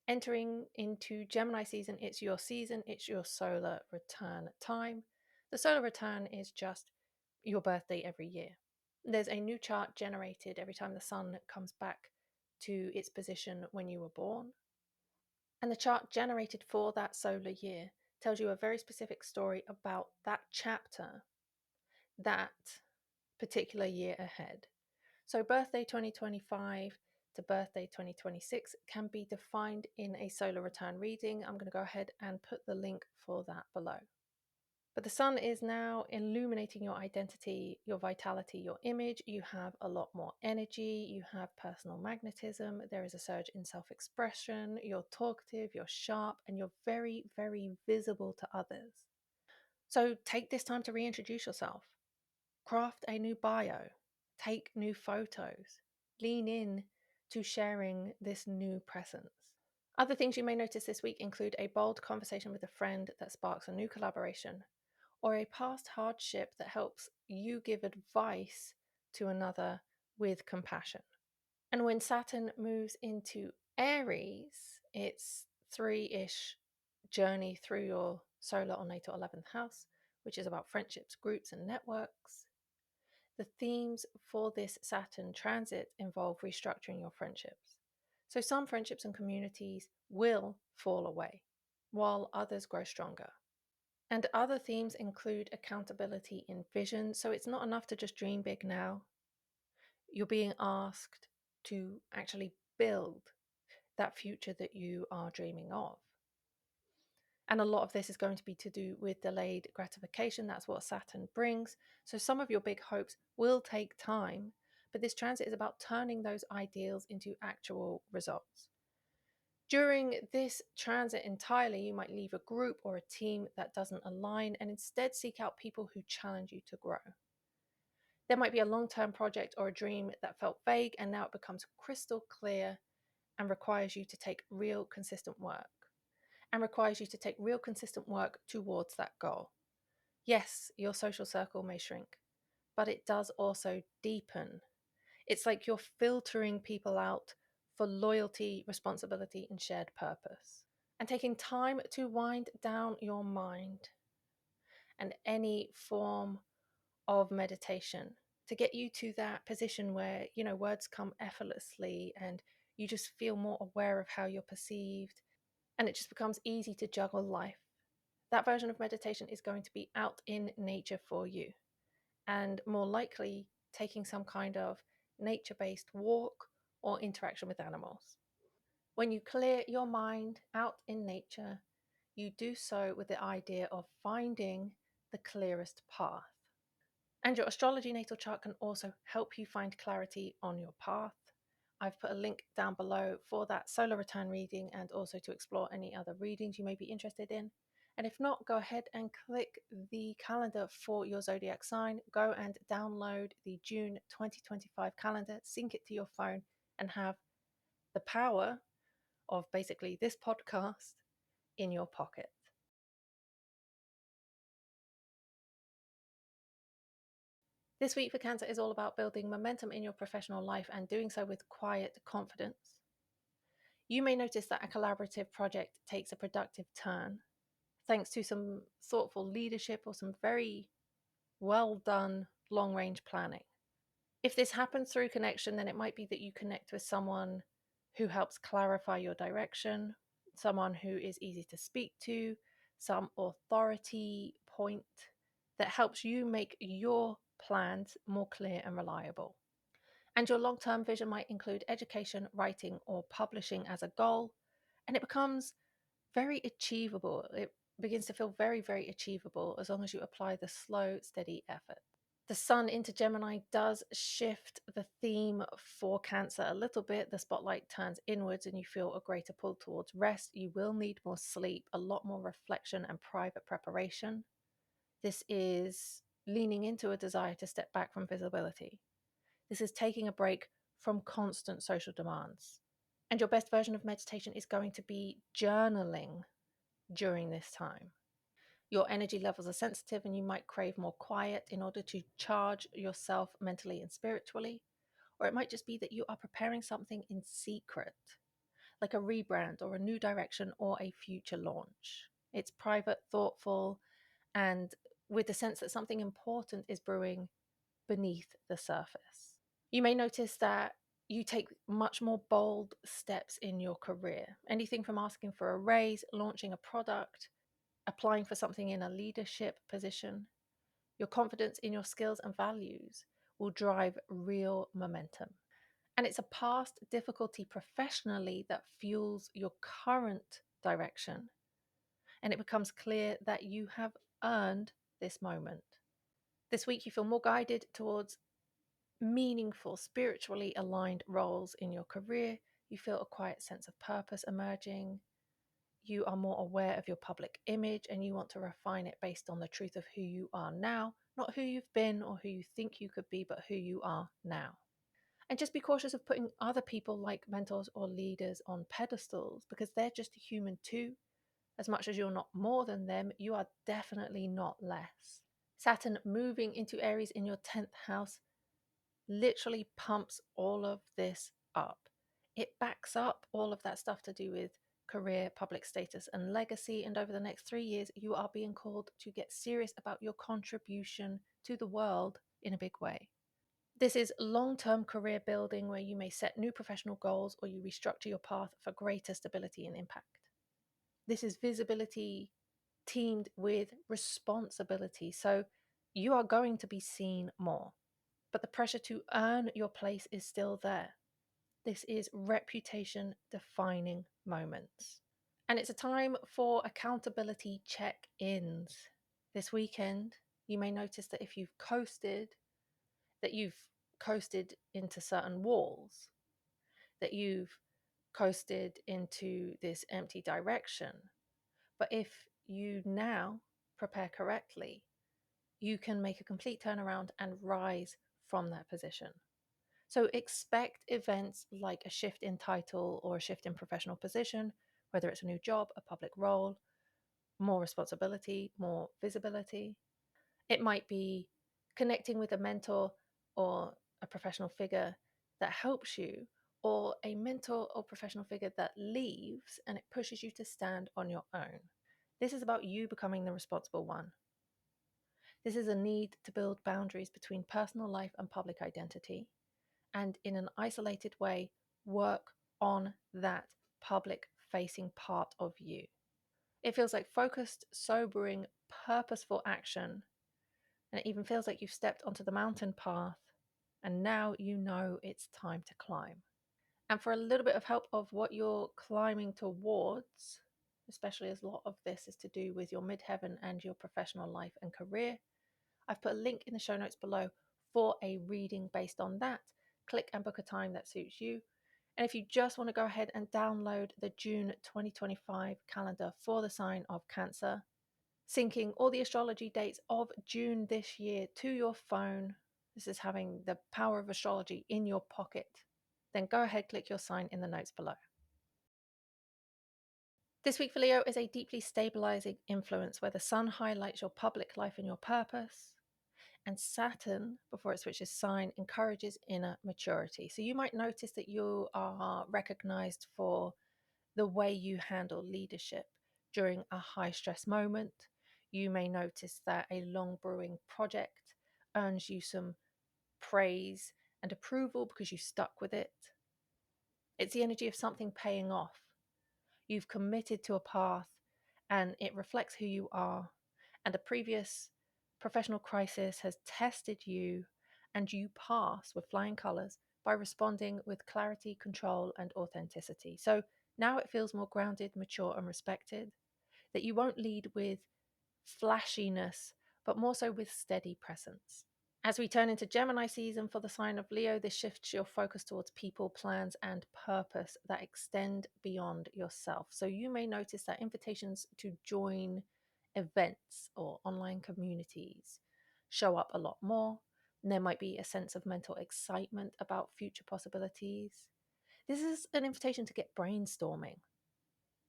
Entering into Gemini season, it's your season, it's your solar return time. The solar return is just your birthday every year. There's a new chart generated every time the sun comes back to its position when you were born. And the chart generated for that solar year tells you a very specific story about that chapter, that particular year ahead. So birthday 2025 to birthday 2026 can be defined in a solar return reading. I'm going to go ahead and put the link for that below. But the sun is now illuminating your identity, your vitality, your image. You have a lot more energy. You have personal magnetism. There is a surge in self-expression. You're talkative, you're sharp, and you're very, very visible to others. So take this time to reintroduce yourself. Craft a new bio. Take new photos. Lean in to sharing this new presence. Other things you may notice this week include a bold conversation with a friend that sparks a new collaboration, or a past hardship that helps you give advice to another with compassion. And when Saturn moves into Aries, it's 3-ish journey through your solar or natal 11th house, which is about friendships, groups, and networks. The themes for this Saturn transit involve restructuring your friendships. So some friendships and communities will fall away, while others grow stronger. And other themes include accountability in vision. So it's not enough to just dream big now. You're being asked to actually build that future that you are dreaming of. And a lot of this is going to be to do with delayed gratification. That's what Saturn brings. So some of your big hopes will take time, but this transit is about turning those ideals into actual results. During this transit entirely, you might leave a group or a team that doesn't align and instead seek out people who challenge you to grow. There might be a long-term project or a dream that felt vague and now it becomes crystal clear and requires you to take real consistent work towards that goal. Yes, your social circle may shrink, but it does also deepen. It's like you're filtering people out for loyalty, responsibility, and shared purpose. And taking time to wind down your mind and any form of meditation to get you to that position where, words come effortlessly and you just feel more aware of how you're perceived and it just becomes easy to juggle life. That version of meditation is going to be out in nature for you and more likely taking some kind of nature-based walk or interaction with animals. When you clear your mind out in nature, you do so with the idea of finding the clearest path. And your astrology natal chart can also help you find clarity on your path. I've put a link down below for that solar return reading and also to explore any other readings you may be interested in. And if not, go ahead and click the calendar for your zodiac sign. Go and download the June 2025 calendar, sync it to your phone, and have the power of basically this podcast in your pocket. This week for Cancer is all about building momentum in your professional life and doing so with quiet confidence. You may notice that a collaborative project takes a productive turn thanks to some thoughtful leadership or some very well done long range planning. If this happens through connection, then it might be that you connect with someone who helps clarify your direction, someone who is easy to speak to, some authority point that helps you make your plans more clear and reliable. And your long term vision might include education, writing, or publishing as a goal, and it becomes very achievable. It begins to feel very, very achievable as long as you apply the slow, steady effort. The sun into Gemini does shift the theme for Cancer a little bit. The spotlight turns inwards and you feel a greater pull towards rest. You will need more sleep, a lot more reflection and private preparation. This is leaning into a desire to step back from visibility. This is taking a break from constant social demands. And your best version of meditation is going to be journaling during this time. Your energy levels are sensitive and you might crave more quiet in order to charge yourself mentally and spiritually. Or it might just be that you are preparing something in secret, like a rebrand or a new direction or a future launch. It's private, thoughtful, and with the sense that something important is brewing beneath the surface. You may notice that you take much more bold steps in your career. Anything from asking for a raise, launching a product, applying for something in a leadership position. Your confidence in your skills and values will drive real momentum. And it's a past difficulty professionally that fuels your current direction. And it becomes clear that you have earned this moment. This week, you feel more guided towards meaningful, spiritually aligned roles in your career. You feel a quiet sense of purpose emerging. You are more aware of your public image and you want to refine it based on the truth of who you are now, not who you've been or who you think you could be, but who you are now. And just be cautious of putting other people like mentors or leaders on pedestals, because they're just human too. As much as you're not more than them, you are definitely not less. Saturn moving into Aries in your 10th house literally pumps all of this up. It backs up all of that stuff to do with career, public status, and legacy. And over the next 3 years, you are being called to get serious about your contribution to the world in a big way. This is long-term career building where you may set new professional goals or you restructure your path for greater stability and impact. This is visibility teamed with responsibility. So you are going to be seen more, but the pressure to earn your place is still there. This is reputation defining moments. And it's a time for accountability check-ins. This weekend, you may notice that if you've coasted, that you've coasted into certain walls, that you've coasted into this empty direction. But if you now prepare correctly, you can make a complete turnaround and rise from that position. So expect events like a shift in title or a shift in professional position, whether it's a new job, a public role, more responsibility, more visibility. It might be connecting with a mentor or a professional figure that helps you, or a mentor or professional figure that leaves and it pushes you to stand on your own. This is about you becoming the responsible one. This is a need to build boundaries between personal life and public identity, and in an isolated way, work on that public facing part of you. It feels like focused, sobering, purposeful action, and it even feels like you've stepped onto the mountain path, and now you know it's time to climb. And for a little bit of help of what you're climbing towards, especially as a lot of this is to do with your midheaven and your professional life and career, I've put a link in the show notes below for a reading based on that. Click and book a time that suits you. And if you just want to go ahead and download the June 2025 calendar for the sign of Cancer, syncing all the astrology dates of June this year to your phone, this is having the power of astrology in your pocket, then go ahead, click your sign in the notes below. This week for Leo is a deeply stabilizing influence where the sun highlights your public life and your purpose, and Saturn, before it switches sign, encourages inner maturity. So you might notice that you are recognized for the way you handle leadership during a high stress moment. You may notice that a long brewing project earns you some praise and approval because you stuck with it. It's the energy of something paying off. You've committed to a path and it reflects who you are. And a previous professional crisis has tested you, and you pass with flying colors by responding with clarity, control, and authenticity. So now it feels more grounded, mature, and respected, that you won't lead with flashiness, but more so with steady presence. As we turn into Gemini season for the sign of Leo, this shifts your focus towards people, plans, and purpose that extend beyond yourself. So you may notice that invitations to join events or online communities show up a lot more. And there might be a sense of mental excitement about future possibilities. This is an invitation to get brainstorming.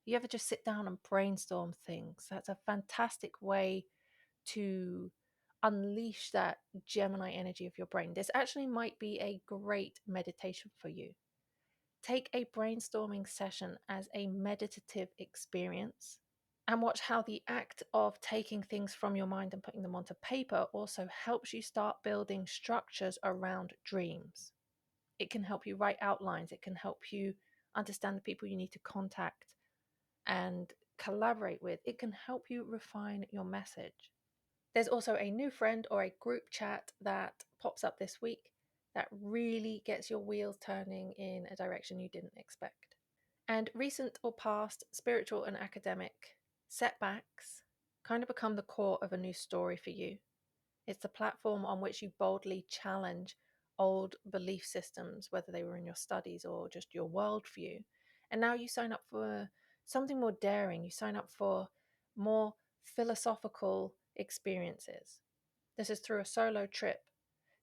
You ever just sit down and brainstorm things? That's a fantastic way to unleash that Gemini energy of your brain. This actually might be a great meditation for you. Take a brainstorming session as a meditative experience and watch how the act of taking things from your mind and putting them onto paper also helps you start building structures around dreams. It can help you write outlines. It can help you understand the people you need to contact and collaborate with. It can help you refine your message. There's also a new friend or a group chat that pops up this week that really gets your wheels turning in a direction you didn't expect. And recent or past spiritual and academic setbacks kind of become the core of a new story for you. It's the platform on which you boldly challenge old belief systems, whether they were in your studies or just your worldview. And now you sign up for something more daring. You sign up for more philosophical experiences. This is through a solo trip.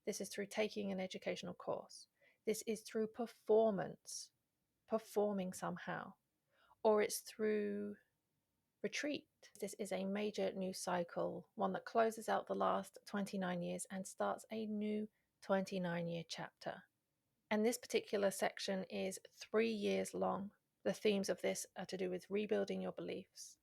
This is through taking an educational course. this is through performance, performing somehow, or it's through retreat. This is a major new cycle, one that closes out the last 29 years and starts a new 29-year chapter. And this particular section is 3 years long. The themes of this are to do with rebuilding your beliefs.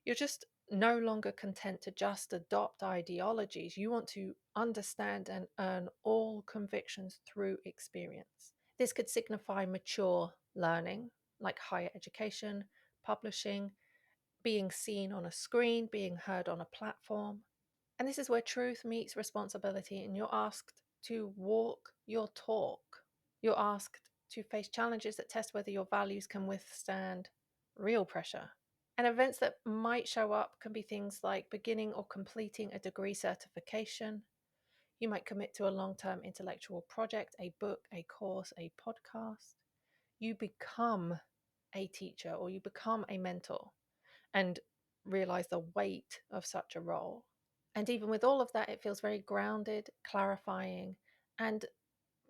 You're just no longer content to just adopt ideologies. You want to understand and earn all convictions through experience. This could signify mature learning, like higher education, publishing, being seen on a screen, being heard on a platform. And this is where truth meets responsibility, and you're asked to walk your talk. You're asked to face challenges that test whether your values can withstand real pressure. And events that might show up can be things like beginning or completing a degree certification. You might commit to a long-term intellectual project, a book, a course, a podcast. You become a teacher or you become a mentor and realize the weight of such a role. And even with all of that, it feels very grounded, clarifying, and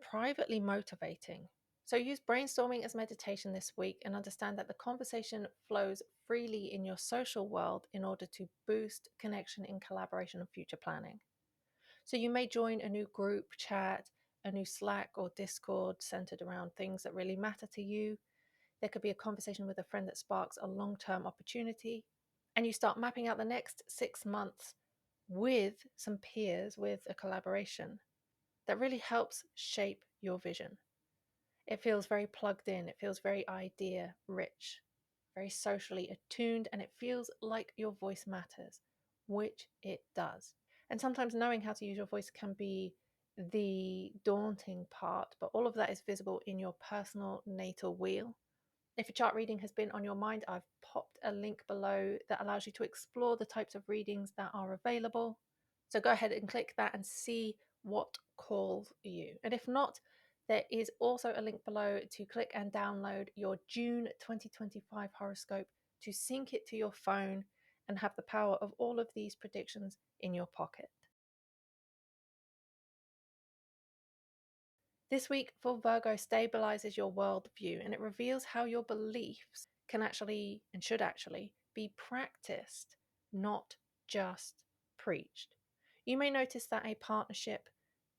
privately motivating. So use brainstorming as meditation this week and understand that the conversation flows freely in your social world in order to boost connection in collaboration and future planning. So you may join a new group chat, a new Slack or Discord centered around things that really matter to you. There could be a conversation with a friend that sparks a long-term opportunity. And you start mapping out the next 6 months with some peers, with a collaboration that really helps shape your vision. It feels very plugged in, it feels very idea rich, very socially attuned, and it feels like your voice matters, which it does. And sometimes knowing how to use your voice can be the daunting part, but all of that is visible in your personal natal wheel. If a chart reading has been on your mind, I've popped a link below that allows you to explore the types of readings that are available. So go ahead and click that and see what calls you. And if not, there is also a link below to click and download your June 2025 horoscope to sync it to your phone and have the power of all of these predictions in your pocket. This week for Virgo stabilizes your worldview and it reveals how your beliefs can actually and should actually be practiced, not just preached. You may notice that a partnership,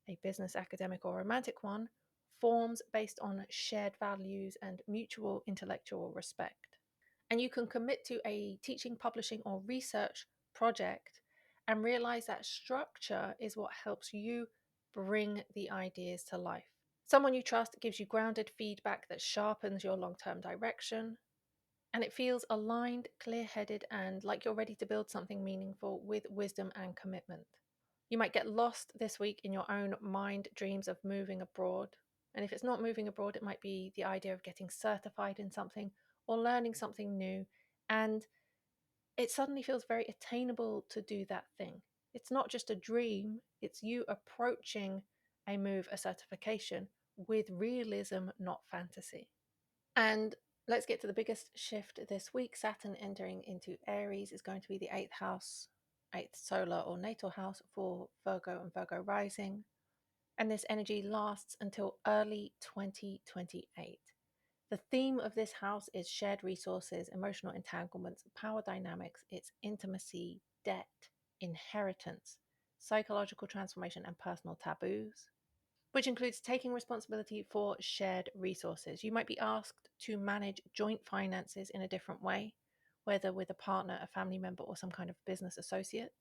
a business, academic, or romantic one, forms based on shared values and mutual intellectual respect. And you can commit to a teaching, publishing, or research project and realize that structure is what helps you bring the ideas to life. Someone you trust gives you grounded feedback that sharpens your long-term direction, and it feels aligned, clear-headed, and like you're ready to build something meaningful with wisdom and commitment. You might get lost this week in your own mind dreams of moving abroad. And if it's not moving abroad, it might be the idea of getting certified in something or learning something new. And it suddenly feels very attainable to do that thing. It's not just a dream, it's you approaching a move, a certification with realism, not fantasy. And let's get to the biggest shift this week. Saturn entering into Aries is going to be the 8th house, 8th solar or natal house for Virgo and Virgo rising. And this energy lasts until early 2028. The theme of this house is shared resources, emotional entanglements, power dynamics, it's intimacy, debt, inheritance, psychological transformation, and personal taboos, which includes taking responsibility for shared resources. You might be asked to manage joint finances in a different way, whether with a partner, a family member, or some kind of business associate.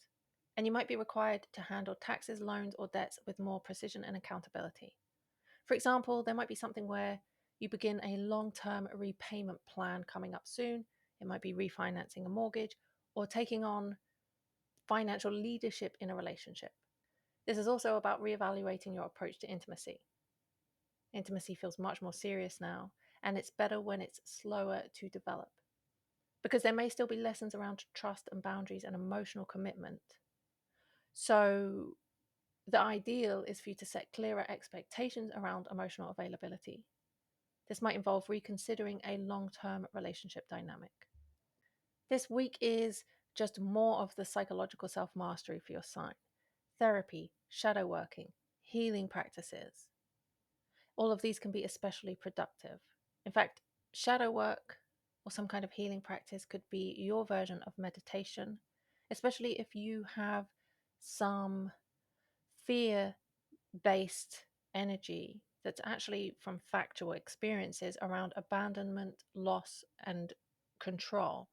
And you might be required to handle taxes, loans, or debts with more precision and accountability. For example, there might be something where you begin a long-term repayment plan coming up soon. It might be refinancing a mortgage or taking on financial leadership in a relationship. This is also about reevaluating your approach to intimacy. Intimacy feels much more serious now, and it's better when it's slower to develop. Because there may still be lessons around trust and boundaries and emotional commitment. So the ideal is for you to set clearer expectations around emotional availability. This might involve reconsidering a long-term relationship dynamic. This week is just more of the psychological self-mastery for your sign. Therapy, shadow working, healing practices. All of these can be especially productive. In fact, shadow work or some kind of healing practice could be your version of meditation, especially if you have some fear based energy that's actually from factual experiences around abandonment, loss, and control.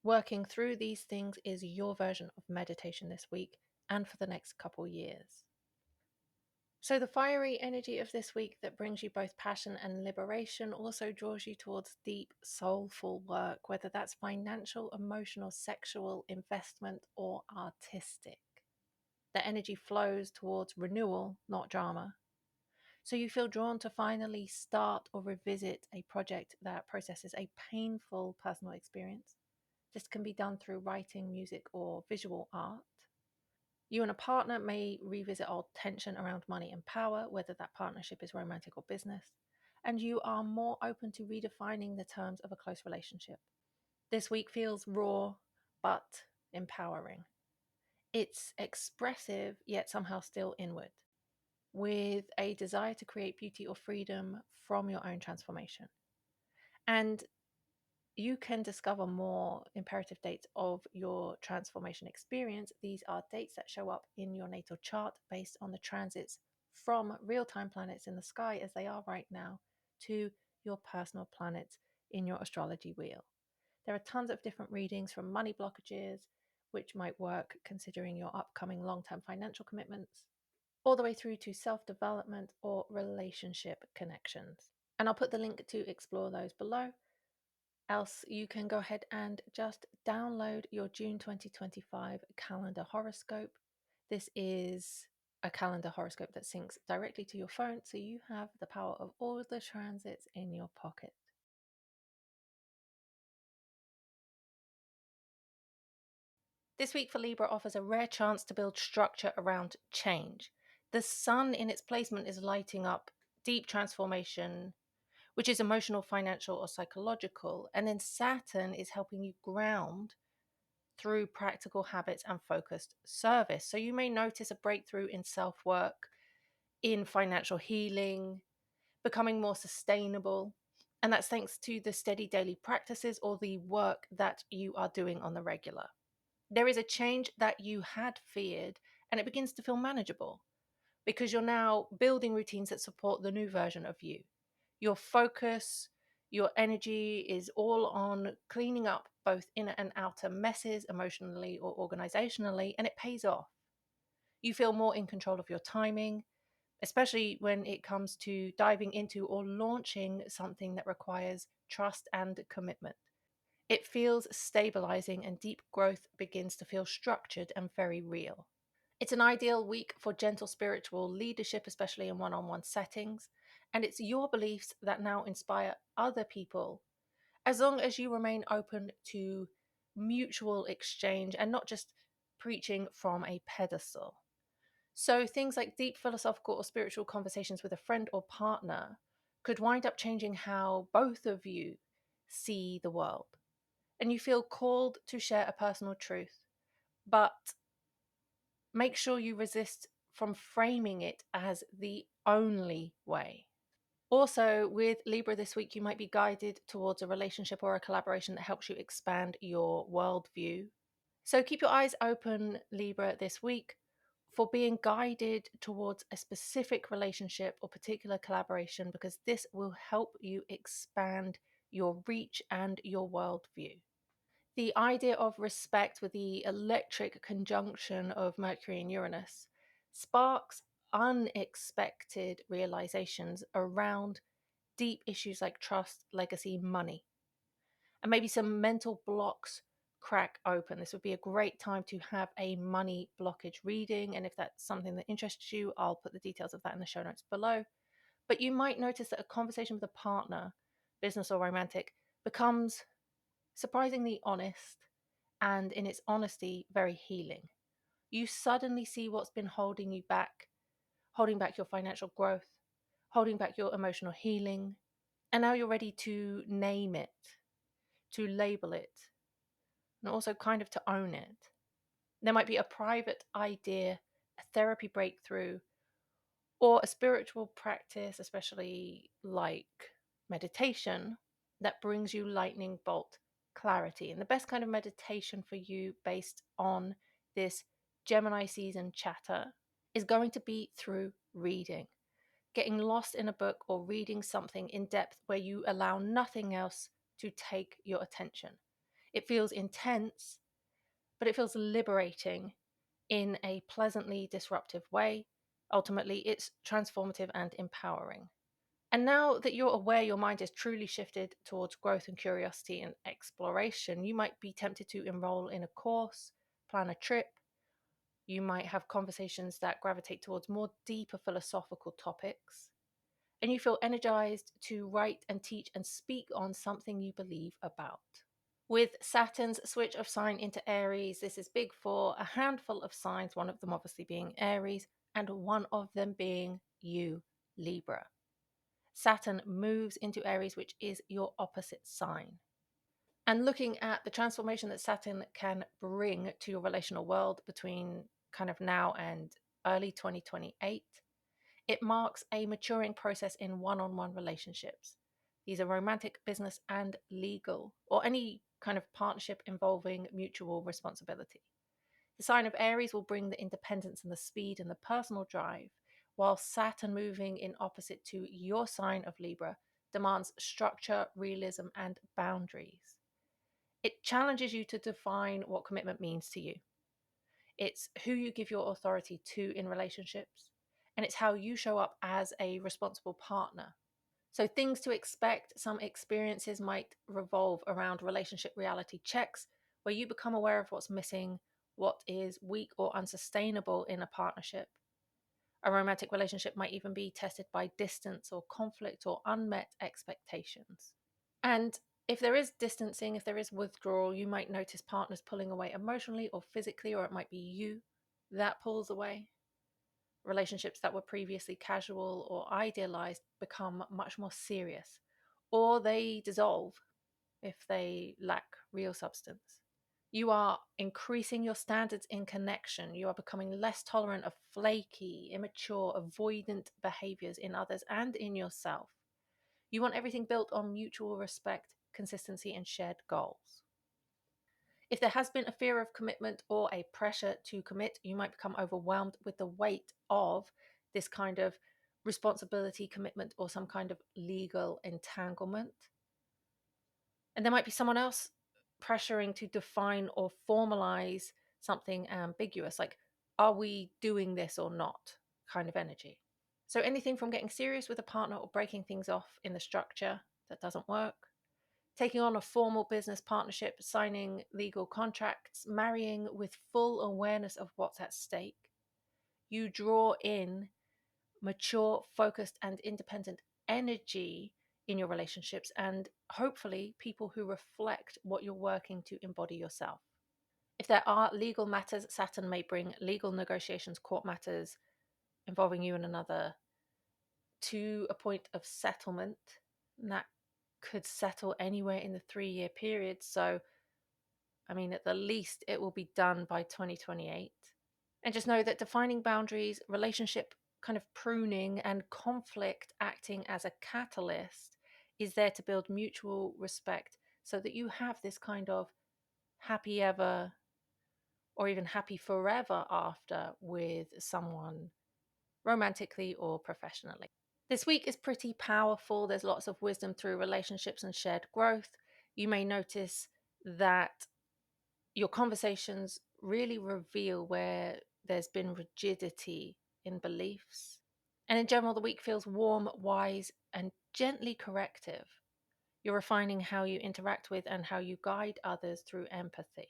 Working through these things is your version of meditation this week and for the next couple years. So, the fiery energy of this week that brings you both passion and liberation also draws you towards deep, soulful work, whether that's financial, emotional, sexual, investment, or artistic. The energy flows towards renewal, not drama. So, you feel drawn to finally start or revisit a project that processes a painful personal experience. This can be done through writing, music, or visual art. You and a partner may revisit old tension around money and power, whether that partnership is romantic or business, and you are more open to redefining the terms of a close relationship. This week feels raw, but empowering. It's expressive, yet somehow still inward, with a desire to create beauty or freedom from your own transformation. And you can discover more imperative dates of your transformation experience. These are dates that show up in your natal chart based on the transits from real-time planets in the sky as they are right now to your personal planets in your astrology wheel. There are tons of different readings from money blockages, which might work considering your upcoming long-term financial commitments, all the way through to self-development or relationship connections. And I'll put the link to explore those below. Else, you can go ahead and just download your June 2025 calendar horoscope. This is a calendar horoscope that syncs directly to your phone, so you have the power of all the transits in your pocket. This week for Libra offers a rare chance to build structure around change. The sun in its placement is lighting up deep transformation, which is emotional, financial, or psychological. And then Saturn is helping you ground through practical habits and focused service. So you may notice a breakthrough in self work, in financial healing, becoming more sustainable. And that's thanks to the steady daily practices or the work that you are doing on the regular. There is a change that you had feared, and it begins to feel manageable because you're now building routines that support the new version of you. Your focus, your energy is all on cleaning up both inner and outer messes, emotionally or organizationally, and it pays off. You feel more in control of your timing, especially when it comes to diving into or launching something that requires trust and commitment. It feels stabilizing, and deep growth begins to feel structured and very real. It's an ideal week for gentle spiritual leadership, especially in one on one settings. And it's your beliefs that now inspire other people, as long as you remain open to mutual exchange and not just preaching from a pedestal. So, things like deep philosophical or spiritual conversations with a friend or partner could wind up changing how both of you see the world. And you feel called to share a personal truth, but make sure you resist from framing it as the only way. Also, with Libra this week, you might be guided towards a relationship or a collaboration that helps you expand your worldview. So keep your eyes open, Libra, this week for being guided towards a specific relationship or particular collaboration, because this will help you expand your reach and your worldview. The idea of respect with the electric conjunction of Mercury and Uranus sparks unexpected realizations around deep issues like trust, legacy, money, and maybe some mental blocks crack open. This would be a great time to have a money blockage reading. And if that's something that interests you, I'll put the details of that in the show notes below. But you might notice that a conversation with a partner, business or romantic, becomes surprisingly honest and, in its honesty, very healing. You suddenly see what's been holding back your financial growth, holding back your emotional healing, and now you're ready to name it, to label it, and also kind of to own it. There might be a private idea, a therapy breakthrough, or a spiritual practice, especially like meditation, that brings you lightning bolt clarity. And the best kind of meditation for you based on this Gemini season chatter is going to be through reading, getting lost in a book or reading something in depth where you allow nothing else to take your attention. It feels intense, but it feels liberating in a pleasantly disruptive way. Ultimately, it's transformative and empowering. And now that you're aware your mind is truly shifted towards growth and curiosity and exploration, you might be tempted to enroll in a course, plan a trip. You might have conversations that gravitate towards more deeper philosophical topics. And you feel energized to write and teach and speak on something you believe about. With Saturn's switch of sign into Aries, this is big for a handful of signs, one of them obviously being Aries, and one of them being you, Libra. Saturn moves into Aries, which is your opposite sign. And looking at the transformation that Saturn can bring to your relational world between kind of now and early 2028, it marks a maturing process in one-on-one relationships. These are romantic, business, and legal, or any kind of partnership involving mutual responsibility. The sign of Aries will bring the independence and the speed and the personal drive, while Saturn moving in opposite to your sign of Libra demands structure, realism, and boundaries. It challenges you to define what commitment means to you. It's who you give your authority to in relationships, and it's how you show up as a responsible partner. So, things to expect: some experiences might revolve around relationship reality checks, where you become aware of what's missing, what is weak or unsustainable in a partnership. A romantic relationship might even be tested by distance or conflict or unmet expectations. And if there is distancing, if there is withdrawal, you might notice partners pulling away emotionally or physically, or it might be you that pulls away. Relationships that were previously casual or idealized become much more serious, or they dissolve if they lack real substance. You are increasing your standards in connection. You are becoming less tolerant of flaky, immature, avoidant behaviors in others and in yourself. You want everything built on mutual respect, consistency, and shared goals. If there has been a fear of commitment or a pressure to commit, you might become overwhelmed with the weight of this kind of responsibility, commitment, or some kind of legal entanglement. And there might be someone else pressuring to define or formalize something ambiguous, like, are we doing this or not, kind of energy. So anything from getting serious with a partner or breaking things off in the structure that doesn't work, taking on a formal business partnership, signing legal contracts, marrying with full awareness of what's at stake. You draw in mature, focused, and independent energy in your relationships, and hopefully people who reflect what you're working to embody yourself. If there are legal matters, Saturn may bring legal negotiations, court matters involving you and another to a point of settlement. And that could settle anywhere in the 3-year period. So, I mean, at the least, it will be done by 2028. And just know that defining boundaries, relationship kind of pruning, and conflict acting as a catalyst is there to build mutual respect so that you have this kind of happy ever or even happy forever after with someone romantically or professionally. This week is pretty powerful. There's lots of wisdom through relationships and shared growth. You may notice that your conversations really reveal where there's been rigidity in beliefs. And in general, the week feels warm, wise, and gently corrective. You're refining how you interact with and how you guide others through empathy.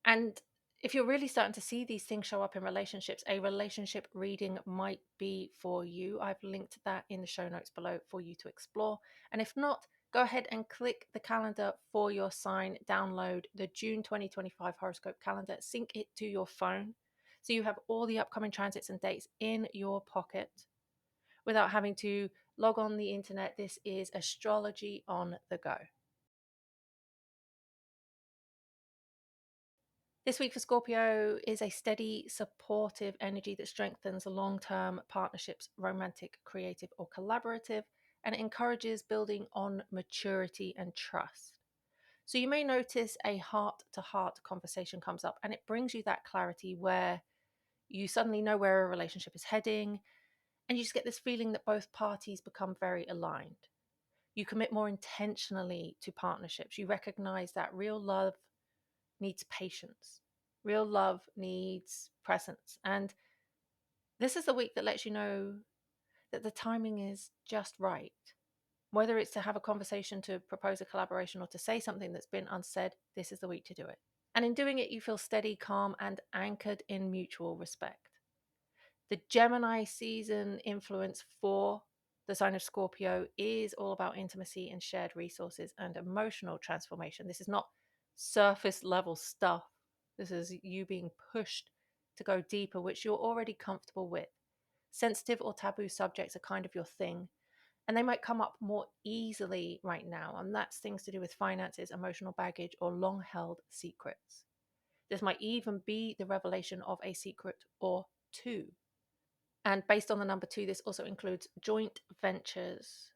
And if you're really starting to see these things show up in relationships, a relationship reading might be for you. I've linked that in the show notes below for you to explore. And if not, go ahead and click the calendar for your sign, download the June 2025 horoscope calendar, sync it to your phone so you have all the upcoming transits and dates in your pocket without having to log on the internet. This is astrology on the go. This week for Scorpio is a steady, supportive energy that strengthens long-term partnerships, romantic, creative, or collaborative, and it encourages building on maturity and trust. So you may notice a heart-to-heart conversation comes up, and it brings you that clarity where you suddenly know where a relationship is heading, and you just get this feeling that both parties become very aligned. You commit more intentionally to partnerships. You recognize that real love needs patience. Real love needs presence. And this is the week that lets you know that the timing is just right. Whether it's to have a conversation, to propose a collaboration, or to say something that's been unsaid, this is the week to do it. And in doing it, you feel steady, calm, and anchored in mutual respect. The Gemini season influence for the sign of Scorpio is all about intimacy and shared resources and emotional transformation. This is not surface level stuff. This is you being pushed to go deeper, which you're already comfortable with. Sensitive or taboo subjects are kind of your thing, and they might come up more easily right now. And that's things to do with finances, emotional baggage, or long held secrets. This might even be the revelation of a secret or two. And based on the number two, this also includes joint ventures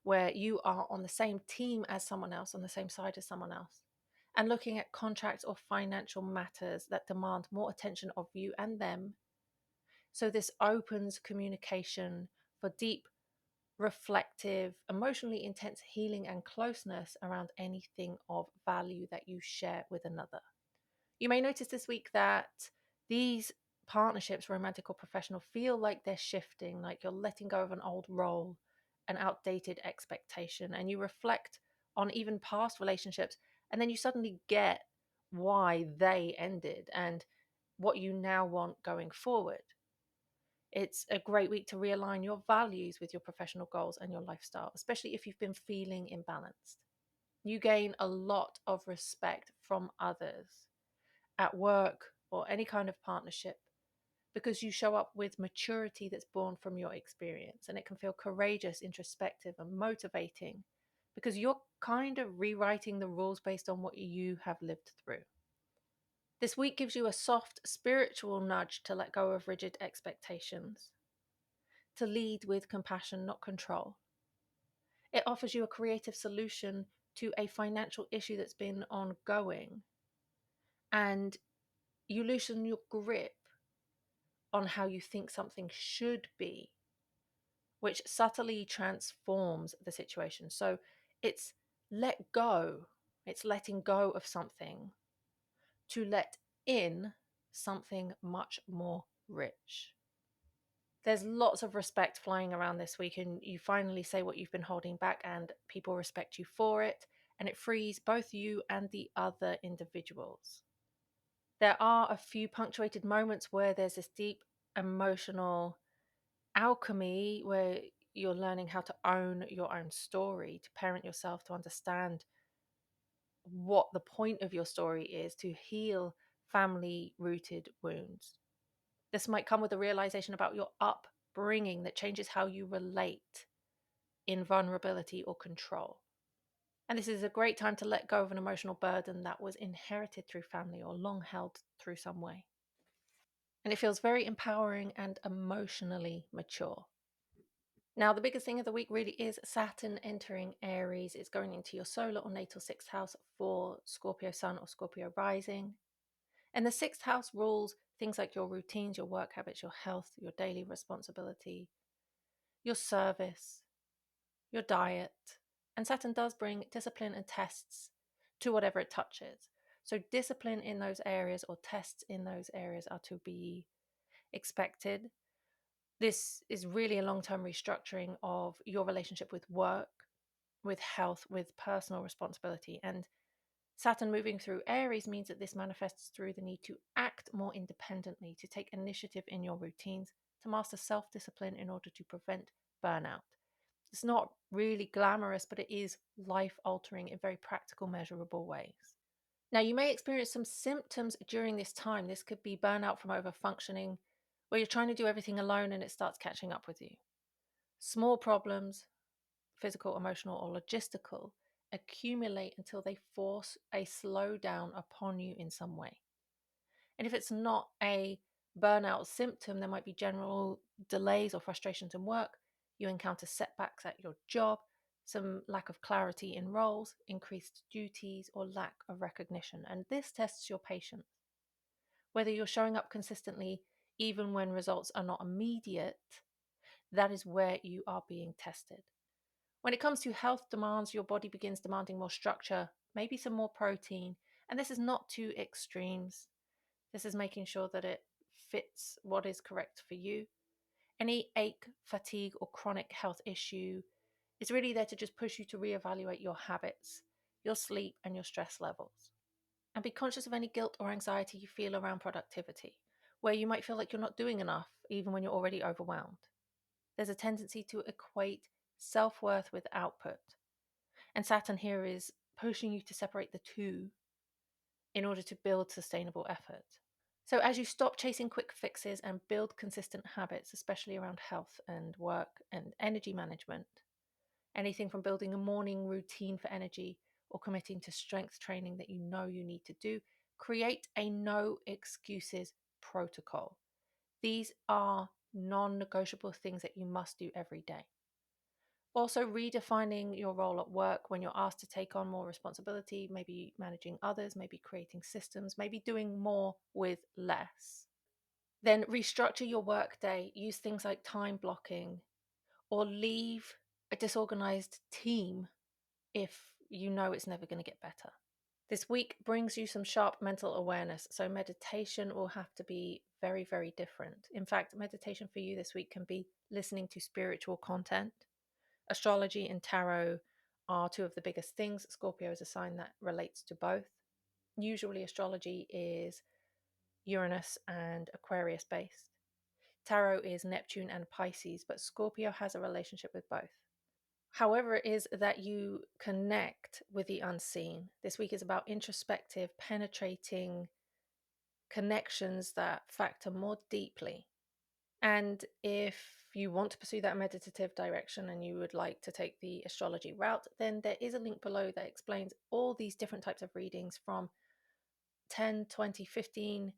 where you are on the same team as someone else, on the same side as someone else, and looking at contracts or financial matters that demand more attention of you and them. So this opens communication for deep, reflective, emotionally intense healing and closeness around anything of value that you share with another. You may notice this week that these partnerships, romantic or professional, feel like they're shifting, like you're letting go of an old role, an outdated expectation, and you reflect on even past relationships, and then you suddenly get why they ended and what you now want going forward. It's a great week to realign your values with your professional goals and your lifestyle, especially if you've been feeling imbalanced. You gain a lot of respect from others at work or any kind of partnership because you show up with maturity that's born from your experience, and it can feel courageous, introspective, and motivating because you're kind of rewriting the rules based on what you have lived through. This week gives you a soft spiritual nudge to let go of rigid expectations, to lead with compassion, not control. It offers you a creative solution to a financial issue that's been ongoing, and you loosen your grip on how you think something should be, which subtly transforms the situation. So it's let go, it's letting go of something to let in something much more rich. There's lots of respect flying around this week, and you finally say what you've been holding back, and people respect you for it, and it frees both you and the other individuals. There are a few punctuated moments where there's this deep emotional alchemy where you're learning how to own your own story, to parent yourself, to understand what the point of your story is, to heal family rooted wounds. This might come with a realization about your upbringing that changes how you relate in vulnerability or control. And this is a great time to let go of an emotional burden that was inherited through family or long held through some way. And it feels very empowering and emotionally mature. Now, the biggest thing of the week really is Saturn entering Aries. It's going into your solar or natal sixth house for Scorpio Sun or Scorpio Rising. And the sixth house rules things like your routines, your work habits, your health, your daily responsibility, your service, your diet. And Saturn does bring discipline and tests to whatever it touches. So, discipline in those areas or tests in those areas are to be expected. This is really a long-term restructuring of your relationship with work, with health, with personal responsibility. And Saturn moving through Aries means that this manifests through the need to act more independently, to take initiative in your routines, to master self-discipline in order to prevent burnout. It's not really glamorous, but it is life-altering in very practical, measurable ways. Now, you may experience some symptoms during this time. This could be burnout from overfunctioning, where you're trying to do everything alone and it starts catching up with you. Small problems, physical, emotional, or logistical, accumulate until they force a slowdown upon you in some way. And if it's not a burnout symptom, there might be general delays or frustrations in work. You encounter setbacks at your job, some lack of clarity in roles, increased duties, or lack of recognition. And this tests your patience. Whether you're showing up consistently, even when results are not immediate, that is where you are being tested. When it comes to health demands, your body begins demanding more structure, maybe some more protein. And this is not two extremes. This is making sure that it fits what is correct for you. Any ache, fatigue, or chronic health issue is really there to just push you to reevaluate your habits, your sleep, and your stress levels. And be conscious of any guilt or anxiety you feel around productivity, where you might feel like you're not doing enough, even when you're already overwhelmed. There's a tendency to equate self-worth with output. And Saturn here is pushing you to separate the two in order to build sustainable effort. So as you stop chasing quick fixes and build consistent habits, especially around health and work and energy management, anything from building a morning routine for energy or committing to strength training that you know you need to do, create a no excuses protocol. These are non-negotiable things that you must do every day. Also, redefining your role at work when you're asked to take on more responsibility, maybe managing others, maybe creating systems, maybe doing more with less. Then restructure your work day. Use things like time blocking or leave a disorganized team if you know it's never going to get better. This week brings you some sharp mental awareness, so meditation will have to be very, very different. In fact, meditation for you this week can be listening to spiritual content. Astrology and tarot are two of the biggest things. Scorpio is a sign that relates to both. Usually, astrology is Uranus and Aquarius based. Tarot is Neptune and Pisces, but Scorpio has a relationship with both. However, it is that you connect with the unseen. This week is about introspective, penetrating connections that factor more deeply. And if you want to pursue that meditative direction and you would like to take the astrology route, then there is a link below that explains all these different types of readings from 10, 20, 15,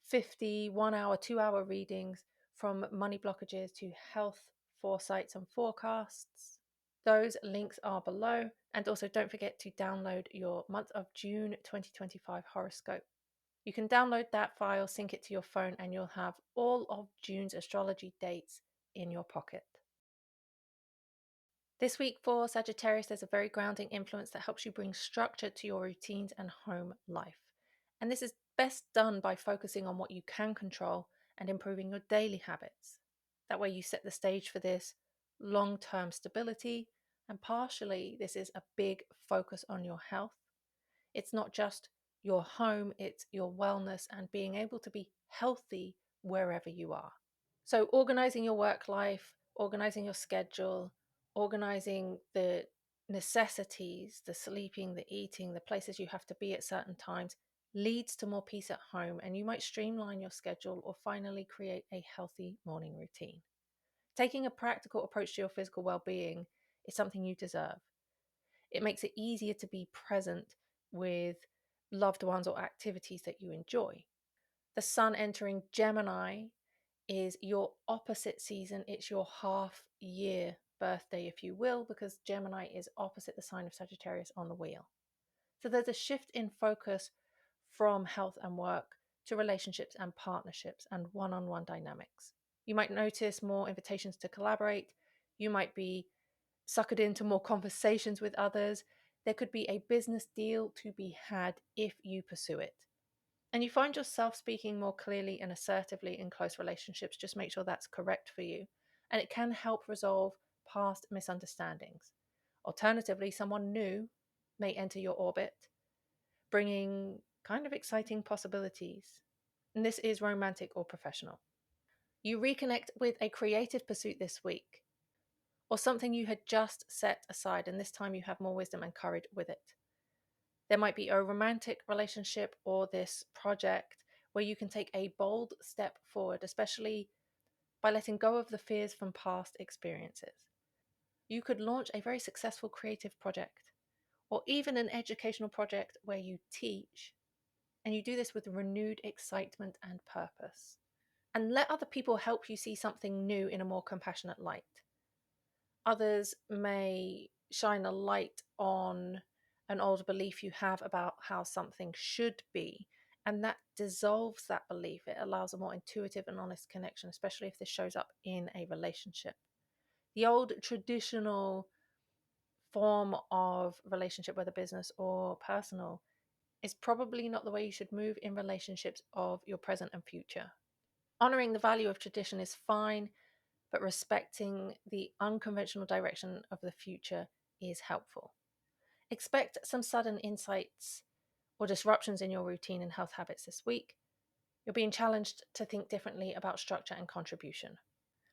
50, 1 hour, 2 hour readings, from money blockages to health foresights and forecasts. Those links are below. And also don't forget to download your month of June 2025 horoscope. You can download that file, sync it to your phone, and you'll have all of June's astrology dates in your pocket. This week for Sagittarius, there's a very grounding influence that helps you bring structure to your routines and home life. And this is best done by focusing on what you can control and improving your daily habits. That way you set the stage for this long-term stability, and partially this is a big focus on your health. It's not just your home, it's your wellness and being able to be healthy wherever you are. So organizing your work life, organizing your schedule, organizing the necessities, the sleeping, the eating, the places you have to be at certain times leads to more peace at home, and you might streamline your schedule or finally create a healthy morning routine. Taking a practical approach to your physical well-being is something you deserve. It makes it easier to be present with loved ones or activities that you enjoy. The sun entering Gemini is your opposite season. It's your half year birthday, if you will, because Gemini is opposite the sign of Sagittarius on the wheel. So there's a shift in focus from health and work to relationships and partnerships and one-on-one dynamics. You might notice more invitations to collaborate. You might be suckered into more conversations with others. There could be a business deal to be had if you pursue it. And you find yourself speaking more clearly and assertively in close relationships. Just make sure that's correct for you. And it can help resolve past misunderstandings. Alternatively, someone new may enter your orbit, bringing kind of exciting possibilities. And this is romantic or professional. You reconnect with a creative pursuit this week, or something you had just set aside, and this time you have more wisdom and courage with it. There might be a romantic relationship or this project where you can take a bold step forward, especially by letting go of the fears from past experiences. You could launch a very successful creative project, or even an educational project where you teach, and you do this with renewed excitement and purpose. And let other people help you see something new in a more compassionate light. Others may shine a light on an old belief you have about how something should be, and that dissolves that belief. It allows a more intuitive and honest connection, especially if this shows up in a relationship. The old traditional form of relationship, whether business or personal, is probably not the way you should move in relationships of your present and future. Honoring the value of tradition is fine, but respecting the unconventional direction of the future is helpful. Expect some sudden insights or disruptions in your routine and health habits this week. You're being challenged to think differently about structure and contribution.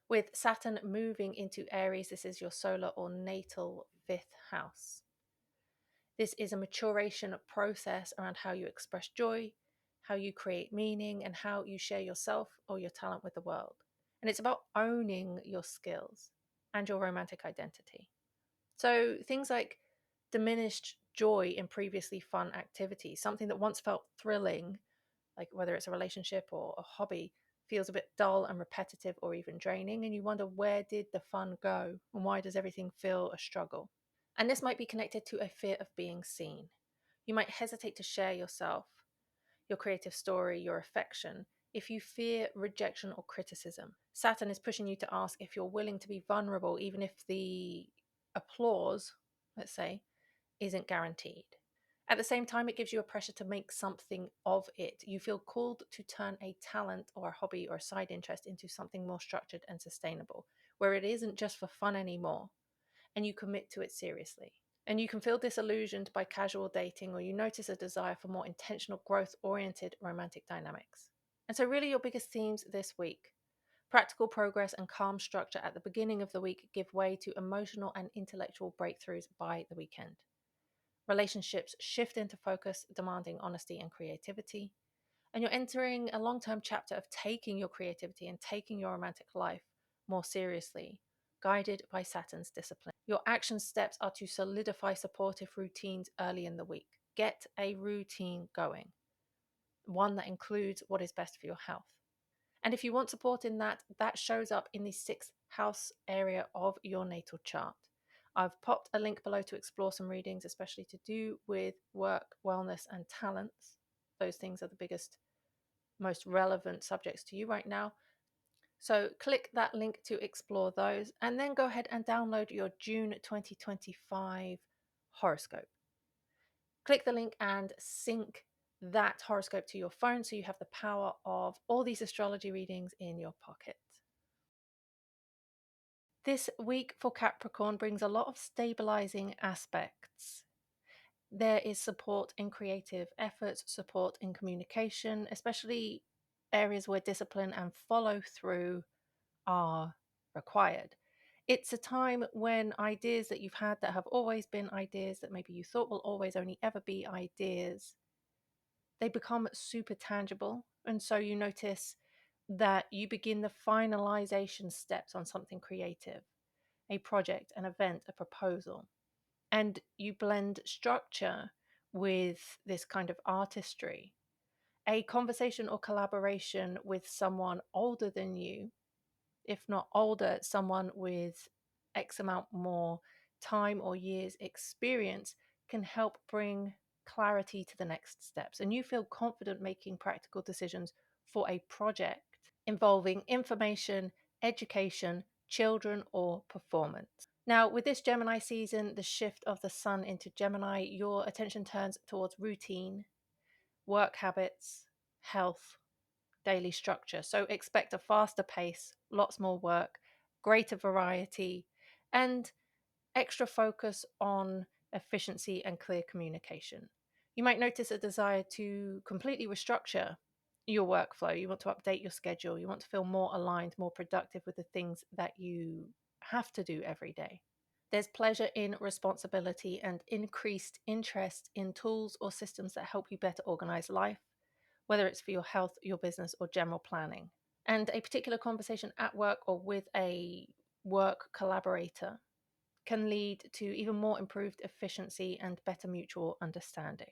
With Saturn moving into Aries, this is your solar or natal fifth house. This is a maturation process around how you express joy, how you create meaning, and how you share yourself or your talent with the world. And it's about owning your skills and your romantic identity. So things like diminished joy in previously fun activities, something that once felt thrilling, like whether it's a relationship or a hobby, feels a bit dull and repetitive or even draining. And you wonder, where did the fun go? And why does everything feel a struggle? And this might be connected to a fear of being seen. You might hesitate to share yourself, your creative story, your affection, if you fear rejection or criticism. Saturn is pushing you to ask if you're willing to be vulnerable, even if the applause, let's say, isn't guaranteed. At the same time, it gives you a pressure to make something of it. You feel called to turn a talent or a hobby or a side interest into something more structured and sustainable, where it isn't just for fun anymore, and you commit to it seriously. And you can feel disillusioned by casual dating, or you notice a desire for more intentional, growth oriented romantic dynamics. And so, really, your biggest themes this week: practical progress and calm structure at the beginning of the week give way to emotional and intellectual breakthroughs by the weekend. Relationships shift into focus, demanding honesty and creativity. And you're entering a long term chapter of taking your creativity and taking your romantic life more seriously, guided by Saturn's discipline. Your action steps are to solidify supportive routines early in the week. Get a routine going, one that includes what is best for your health. And if you want support in that, that shows up in the sixth house area of your natal chart. I've popped a link below to explore some readings, especially to do with work, wellness, and talents. Those things are the biggest, most relevant subjects to you right now. So click that link to explore those, and then go ahead and download your June 2025 horoscope. Click the link and sync that horoscope to your phone so you have the power of all these astrology readings in your pocket. This week for Capricorn brings a lot of stabilizing aspects. There is support in creative efforts, support in communication, especially areas where discipline and follow through are required. It's a time when ideas that you've had that have always been ideas that maybe you thought will always only ever be ideas, they become super tangible. And so you notice that you begin the finalization steps on something creative, a project, an event, a proposal. And you blend structure with this kind of artistry. A conversation or collaboration with someone older than you, if not older, someone with X amount more time or years experience, can help bring clarity to the next steps. And you feel confident making practical decisions for a project involving information, education, children, or performance. Now, with this Gemini season, the shift of the sun into Gemini, your attention turns towards routine, work habits, health, daily structure. So expect a faster pace, lots more work, greater variety, and extra focus on efficiency and clear communication. You might notice a desire to completely restructure your workflow. You want to update your schedule. You want to feel more aligned, more productive with the things that you have to do every day. There's pleasure in responsibility and increased interest in tools or systems that help you better organize life, whether it's for your health, your business, or general planning. And a particular conversation at work or with a work collaborator can lead to even more improved efficiency and better mutual understanding.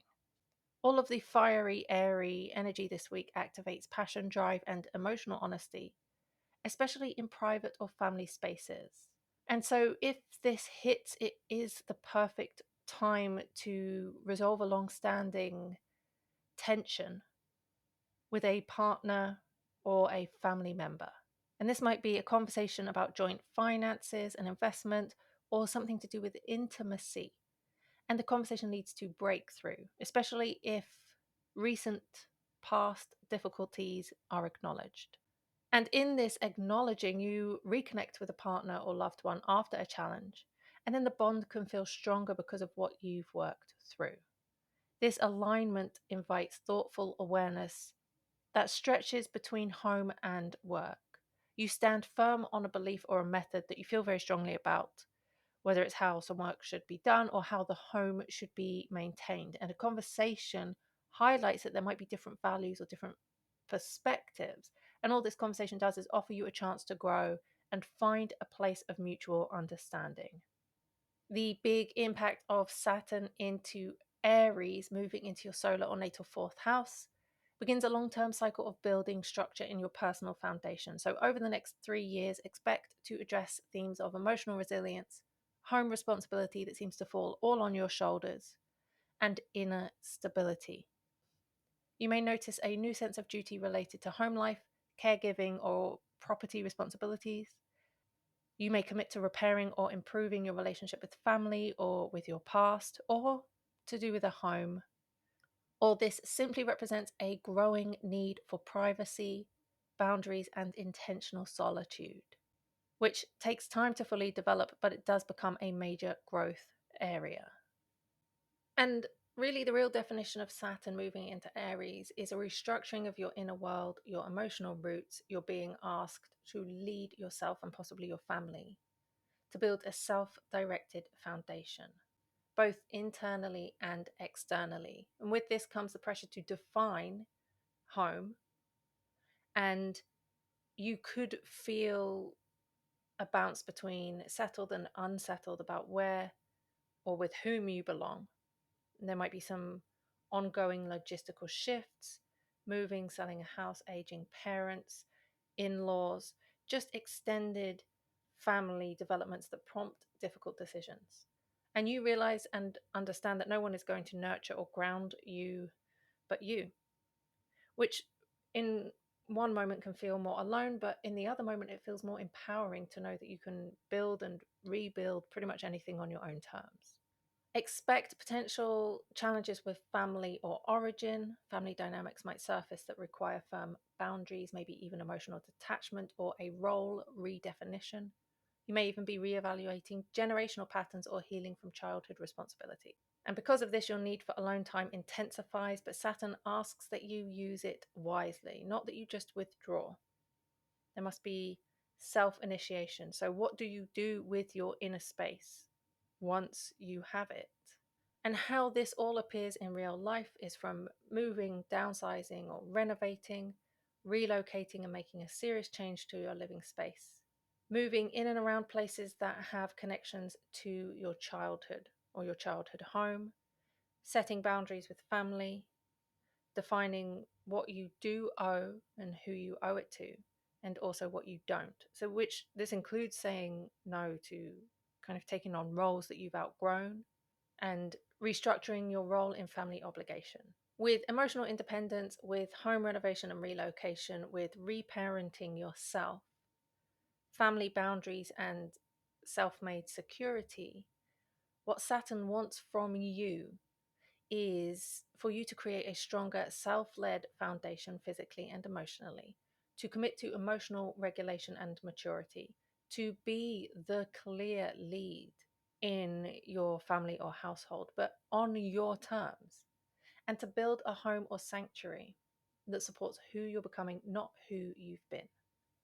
All of the fiery, airy energy this week activates passion, drive, and emotional honesty, especially in private or family spaces. And so, if this hits, it is the perfect time to resolve a long standing tension with a partner or a family member. And this might be a conversation about joint finances and investment, or something to do with intimacy. And the conversation leads to breakthrough, especially if recent past difficulties are acknowledged. And in this acknowledging, you reconnect with a partner or loved one after a challenge, and then the bond can feel stronger because of what you've worked through. This alignment invites thoughtful awareness that stretches between home and work. You stand firm on a belief or a method that you feel very strongly about, whether it's how some work should be done or how the home should be maintained. And a conversation highlights that there might be different values or different perspectives. And all this conversation does is offer you a chance to grow and find a place of mutual understanding. The big impact of Saturn into Aries, moving into your solar or natal fourth house, begins a long term cycle of building structure in your personal foundation. So, over the next 3 years, expect to address themes of emotional resilience, home responsibility that seems to fall all on your shoulders, and inner stability. You may notice a new sense of duty related to home life, caregiving, or property responsibilities. You may commit to repairing or improving your relationship with family or with your past, or to do with a home. Or this simply represents a growing need for privacy, boundaries, and intentional solitude, which takes time to fully develop, but it does become a major growth area. And really, the real definition of Saturn moving into Aries is a restructuring of your inner world, your emotional roots. You're being asked to lead yourself and possibly your family, to build a self-directed foundation, both internally and externally. And with this comes the pressure to define home, and you could feel a bounce between settled and unsettled about where or with whom you belong. And there might be some ongoing logistical shifts, moving, selling a house, aging parents, in-laws, just extended family developments that prompt difficult decisions. And you realize and understand that no one is going to nurture or ground you but you, which in one moment can feel more alone, but in the other moment it feels more empowering to know that you can build and rebuild pretty much anything on your own terms. Expect potential challenges with family or origin. Family dynamics might surface that require firm boundaries, maybe even emotional detachment or a role redefinition. You may even be reevaluating generational patterns or healing from childhood responsibility. And because of this, your need for alone time intensifies, but Saturn asks that you use it wisely, not that you just withdraw. There must be self initiation. So, what do you do with your inner space once you have it? And how this all appears in real life is from moving, downsizing, or renovating, relocating, and making a serious change to your living space. Moving in and around places that have connections to your childhood or your childhood home, setting boundaries with family, defining what you do owe and who you owe it to, and also what you don't. So, which this includes saying no to kind of taking on roles that you've outgrown and restructuring your role in family obligation. With emotional independence, with home renovation and relocation, with reparenting yourself, family boundaries, and self made security, what Saturn wants from you is for you to create a stronger self led foundation physically and emotionally, to commit to emotional regulation and maturity, to be the clear lead in your family or household, but on your terms, and to build a home or sanctuary that supports who you're becoming, not who you've been.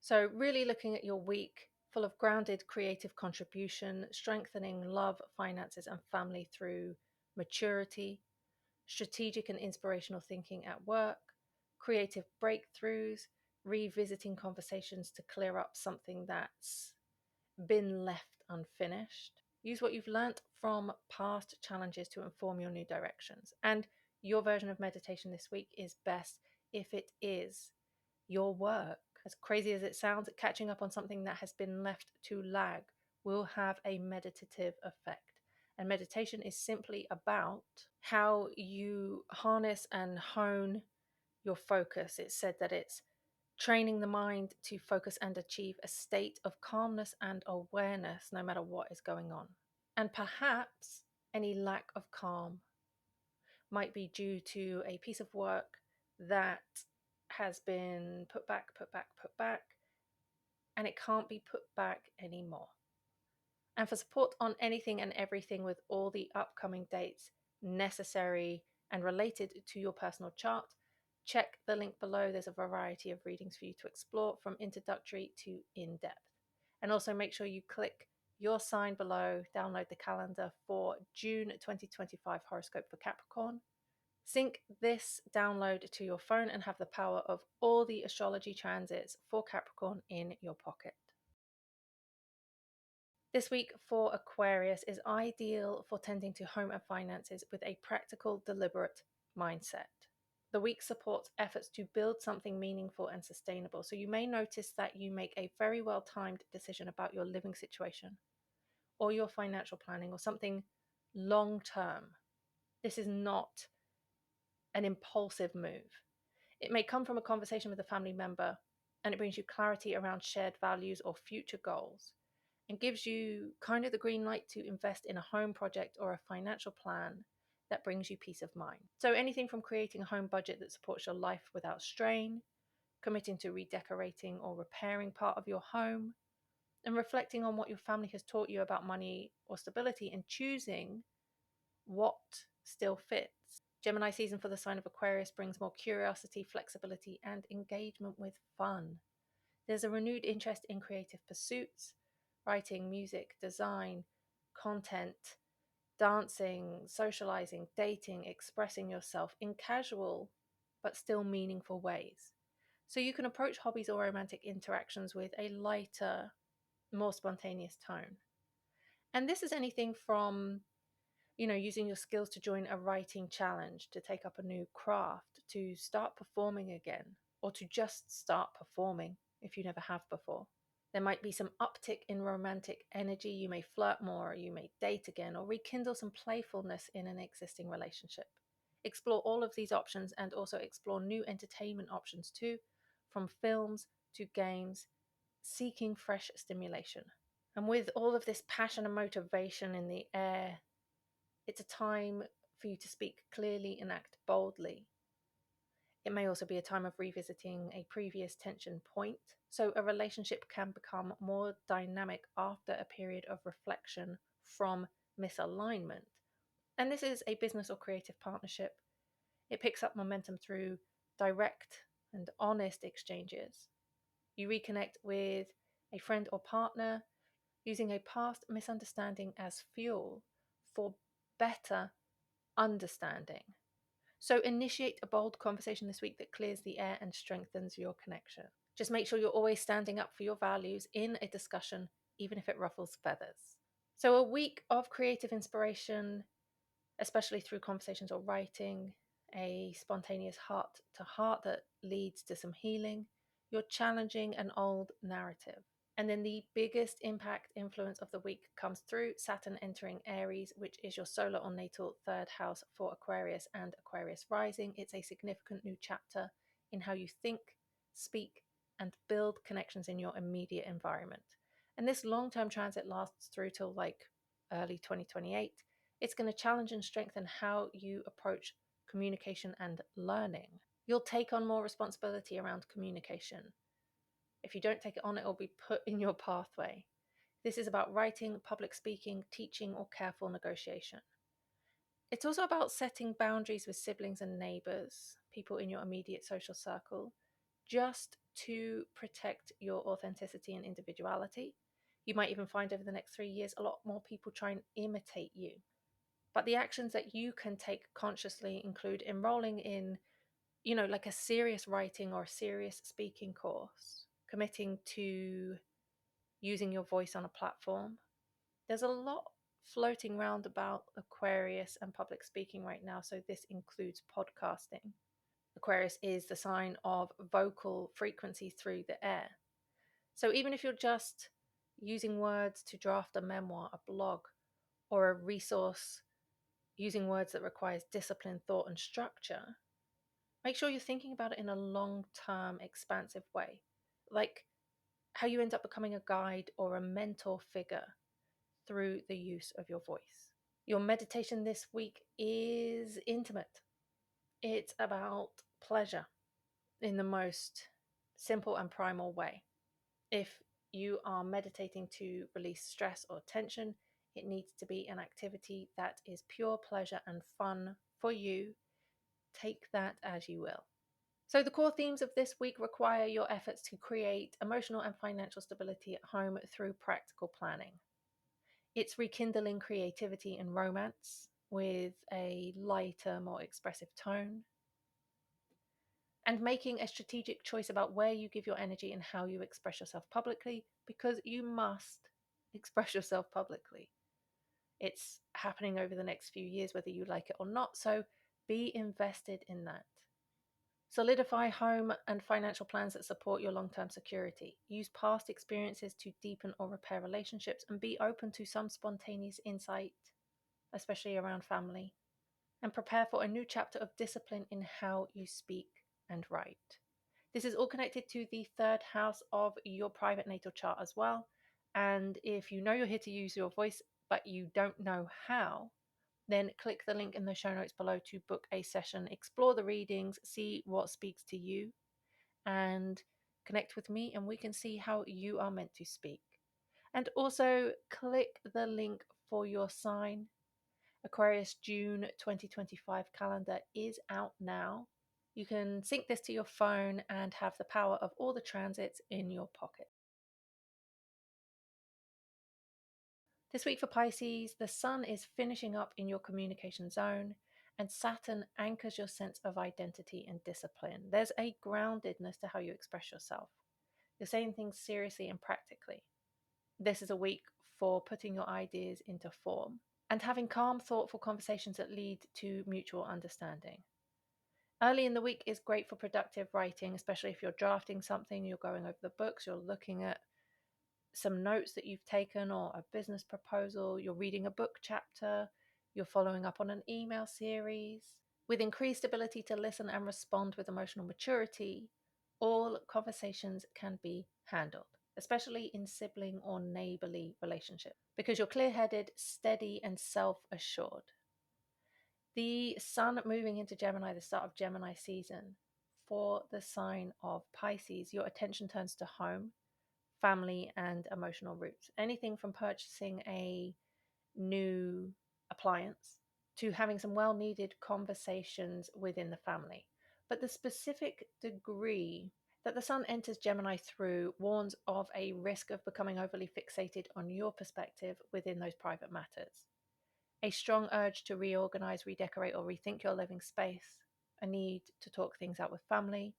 So, really looking at your week full of grounded creative contribution, strengthening love, finances, and family through maturity, strategic and inspirational thinking at work, creative breakthroughs, revisiting conversations to clear up something that's been left unfinished. Use what you've learnt from past challenges to inform your new directions. And Your version of meditation this week is best if it is your work. As crazy as it sounds, catching up on something that has been left to lag will have a meditative effect. And meditation is simply about how you harness and hone your focus. It's said that it's training the mind to focus and achieve a state of calmness and awareness no matter what is going on. And perhaps any lack of calm might be due to a piece of work that has been put back, and it can't be put back anymore. And for support on anything and everything with all the upcoming dates necessary and related to your personal chart, check the link below. There's a variety of readings for you to explore, from introductory to in-depth. And also make sure you click your sign below, download the calendar for June 2025 horoscope for Capricorn. Sync this download to your phone and have the power of all the astrology transits for Capricorn in your pocket. This week for Aquarius is ideal for tending to home and finances with a practical, deliberate mindset. The week supports efforts to build something meaningful and sustainable, so you may notice that you make a very well-timed decision about your living situation or your financial planning or something long-term. This is not an impulsive move. It may come from a conversation with a family member, and it brings you clarity around shared values or future goals, and gives you kind of the green light to invest in a home project or a financial plan that brings you peace of mind. So anything from creating a home budget that supports your life without strain, committing to redecorating or repairing part of your home, and reflecting on what your family has taught you about money or stability and choosing what still fits. Gemini season for the sign of Aquarius brings more curiosity, flexibility, and engagement with fun. There's a renewed interest in creative pursuits, writing, music, design, content, dancing, socializing, dating, expressing yourself in casual but still meaningful ways. So you can approach hobbies or romantic interactions with a lighter, more spontaneous tone. And this is anything from using your skills to join a writing challenge, to take up a new craft, to start performing again, or to just start performing if you never have before. There might be some uptick in romantic energy. You may flirt more, or you may date again, or rekindle some playfulness in an existing relationship. Explore all of these options and also explore new entertainment options too, from films to games, seeking fresh stimulation. And with all of this passion and motivation in the air, it's a time for you to speak clearly and act boldly. It may also be a time of revisiting a previous tension point, so a relationship can become more dynamic after a period of reflection from misalignment. And this is a business or creative partnership. It picks up momentum through direct and honest exchanges. You reconnect with a friend or partner using a past misunderstanding as fuel for better understanding. So initiate a bold conversation this week that clears the air and strengthens your connection. Just make sure you're always standing up for your values in a discussion, even if it ruffles feathers. So a week of creative inspiration, especially through conversations or writing, a spontaneous heart to heart that leads to some healing. You're challenging an old narrative. And then the biggest impact influence of the week comes through Saturn entering Aries, which is your solar or natal third house for Aquarius and Aquarius rising. It's a significant new chapter in how you think, speak, and build connections in your immediate environment. And this long-term transit lasts through till early 2028. It's going to challenge and strengthen how you approach communication and learning. You'll take on more responsibility around communication. If you don't take it on, it will be put in your pathway. This is about writing, public speaking, teaching, or careful negotiation. It's also about setting boundaries with siblings and neighbors, people in your immediate social circle, just to protect your authenticity and individuality. You might even find over the next 3 years, a lot more people try and imitate you. But the actions that you can take consciously include enrolling in, like a serious writing or a serious speaking course, committing to using your voice on a platform. There's a lot floating round about Aquarius and public speaking right now, so this includes podcasting. Aquarius is the sign of vocal frequency through the air. So even if you're just using words to draft a memoir, a blog, or a resource using words that requires discipline, thought, and structure, make sure you're thinking about it in a long-term, expansive way, like how you end up becoming a guide or a mentor figure through the use of your voice. Your meditation this week is intimate. It's about pleasure in the most simple and primal way. If you are meditating to release stress or tension, it needs to be an activity that is pure pleasure and fun for you. Take that as you will. So the core themes of this week require your efforts to create emotional and financial stability at home through practical planning. It's rekindling creativity and romance with a lighter, more expressive tone, and making a strategic choice about where you give your energy and how you express yourself publicly, because you must express yourself publicly. It's happening over the next few years, whether you like it or not, so be invested in that. Solidify home and financial plans that support your long-term security. Use past experiences to deepen or repair relationships, and be open to some spontaneous insight, especially around family. And prepare for a new chapter of discipline in how you speak and write. This is all connected to the third house of your private natal chart as well. And if you know you're here to use your voice, but you don't know how, then click the link in the show notes below to book a session, explore the readings, see what speaks to you, and connect with me, and we can see how you are meant to speak. And also click the link for your sign. Aquarius June 2025 calendar is out now. You can sync this to your phone and have the power of all the transits in your pocket. This week for Pisces, the sun is finishing up in your communication zone, and Saturn anchors your sense of identity and discipline. There's a groundedness to how you express yourself. You're saying things seriously and practically. This is a week for putting your ideas into form and having calm, thoughtful conversations that lead to mutual understanding. Early in the week is great for productive writing, especially if you're drafting something, you're going over the books, you're looking at some notes that you've taken or a business proposal, you're reading a book chapter, you're following up on an email series. With increased ability to listen and respond with emotional maturity, all conversations can be handled, especially in sibling or neighborly relationships, because you're clear-headed, steady, and self-assured. The sun moving into Gemini, the start of Gemini season, for the sign of Pisces, your attention turns to home, family, and emotional roots. Anything from purchasing a new appliance to having some well-needed conversations within the family. But the specific degree that the sun enters Gemini through warns of a risk of becoming overly fixated on your perspective within those private matters. A strong urge to reorganize, redecorate, or rethink your living space, a need to talk things out with family,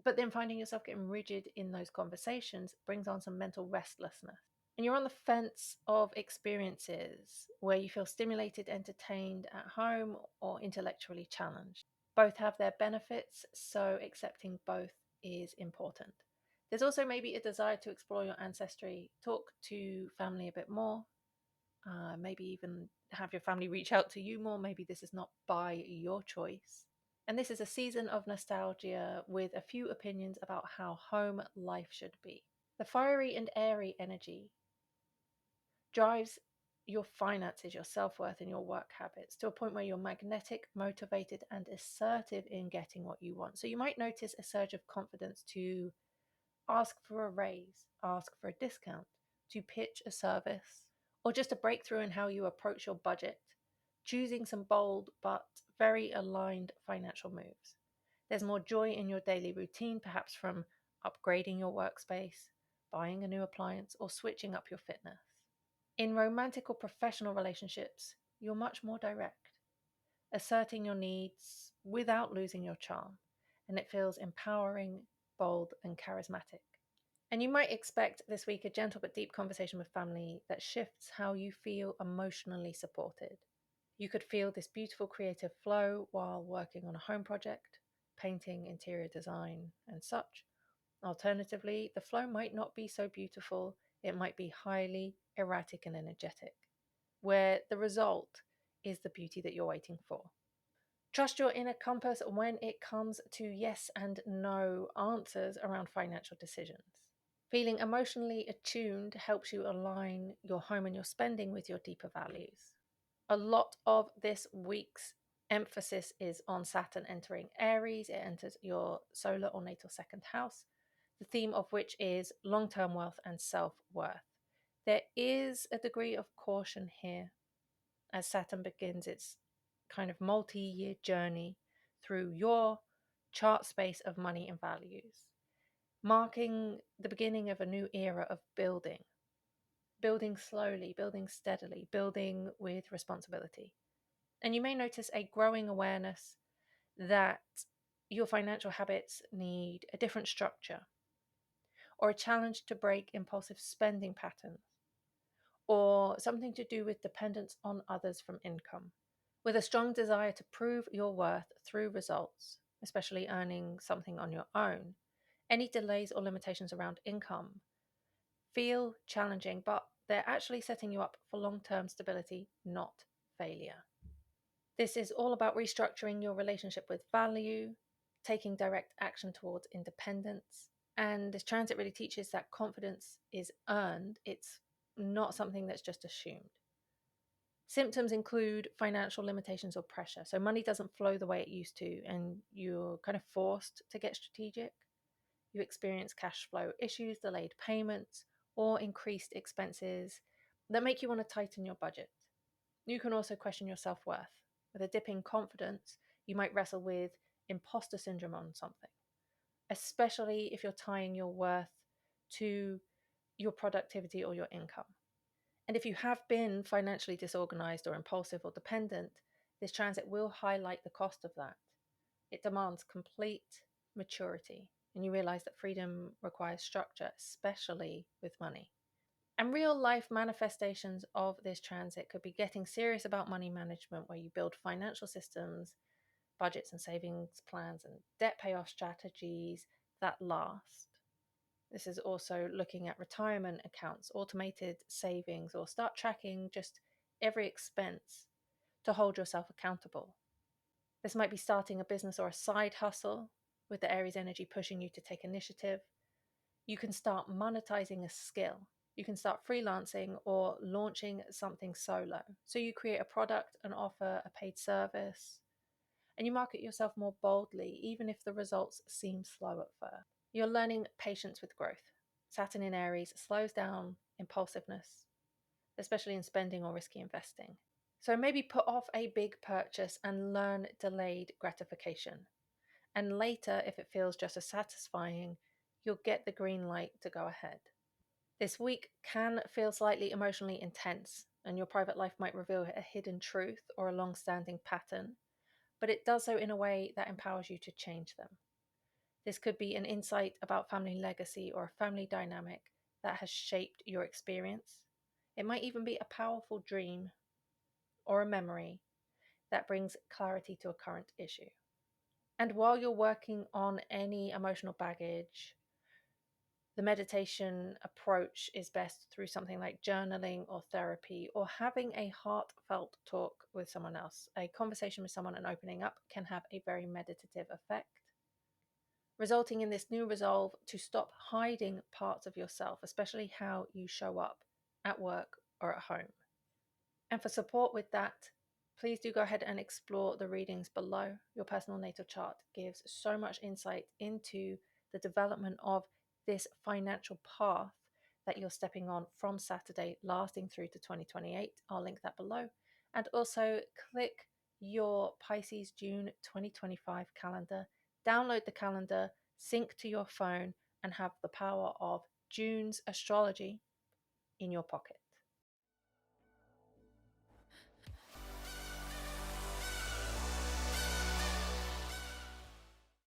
but then finding yourself getting rigid in those conversations brings on some mental restlessness. And you're on the fence of experiences where you feel stimulated, entertained at home, or intellectually challenged. Both have their benefits, so accepting both is important. There's also maybe a desire to explore your ancestry, talk to family a bit more, maybe even have your family reach out to you more. Maybe this is not by your choice. And this is a season of nostalgia with a few opinions about how home life should be. The fiery and airy energy drives your finances, your self-worth, and your work habits to a point where you're magnetic, motivated, and assertive in getting what you want. So you might notice a surge of confidence to ask for a raise, ask for a discount, to pitch a service, or just a breakthrough in how you approach your budget, choosing some bold but very aligned financial moves. There's more joy in your daily routine, perhaps from upgrading your workspace, buying a new appliance, or switching up your fitness. In romantic or professional relationships, you're much more direct, asserting your needs without losing your charm, and it feels empowering, bold, and charismatic. And you might expect this week a gentle but deep conversation with family that shifts how you feel emotionally supported. You could feel this beautiful creative flow while working on a home project, painting, interior design, and such. Alternatively, the flow might not be so beautiful, it might be highly erratic and energetic, where the result is the beauty that you're waiting for. Trust your inner compass when it comes to yes and no answers around financial decisions. Feeling emotionally attuned helps you align your home and your spending with your deeper values. A lot of this week's emphasis is on Saturn entering Aries. It enters your solar or natal second house, the theme of which is long-term wealth and self-worth. There is a degree of caution here as Saturn begins its kind of multi-year journey through your chart space of money and values, marking the beginning of a new era of building slowly, building steadily, building with responsibility. And you may notice a growing awareness that your financial habits need a different structure, or a challenge to break impulsive spending patterns, or something to do with dependence on others from income, with a strong desire to prove your worth through results, especially earning something on your own. Any delays or limitations around income feel challenging, but they're actually setting you up for long-term stability, not failure. This is all about restructuring your relationship with value, taking direct action towards independence. And this transit really teaches that confidence is earned, it's not something that's just assumed. Symptoms include financial limitations or pressure. So money doesn't flow the way it used to, and you're kind of forced to get strategic. You experience cash flow issues, delayed payments, or increased expenses that make you want to tighten your budget. You can also question your self-worth. With a dip in confidence, you might wrestle with imposter syndrome on something, especially if you're tying your worth to your productivity or your income. And if you have been financially disorganized or impulsive or dependent, this transit will highlight the cost of that. It demands complete maturity, and you realize that freedom requires structure, especially with money. And real life manifestations of this transit could be getting serious about money management, where you build financial systems, budgets and savings plans, and debt payoff strategies that last. This is also looking at retirement accounts, automated savings, or start tracking just every expense to hold yourself accountable. This might be starting a business or a side hustle, with the Aries energy pushing you to take initiative. You can start monetizing a skill. You can start freelancing or launching something solo. So you create a product, an offer, a paid service, and you market yourself more boldly, even if the results seem slow at first. You're learning patience with growth. Saturn in Aries slows down impulsiveness, especially in spending or risky investing. So maybe put off a big purchase and learn delayed gratification. And later, if it feels just as satisfying, you'll get the green light to go ahead. This week can feel slightly emotionally intense, and your private life might reveal a hidden truth or a long-standing pattern, but it does so in a way that empowers you to change them. This could be an insight about family legacy or a family dynamic that has shaped your experience. It might even be a powerful dream or a memory that brings clarity to a current issue. And while you're working on any emotional baggage, the meditation approach is best through something like journaling or therapy, or having a heartfelt talk with someone else. A conversation with someone and opening up can have a very meditative effect, resulting in this new resolve to stop hiding parts of yourself, especially how you show up at work or at home. And for support with that, please do go ahead and explore the readings below. Your personal natal chart gives so much insight into the development of this financial path that you're stepping on from Saturday, lasting through to 2028. I'll link that below. And also click your Pisces June 2025 calendar, download the calendar, sync to your phone, and have the power of June's astrology in your pocket.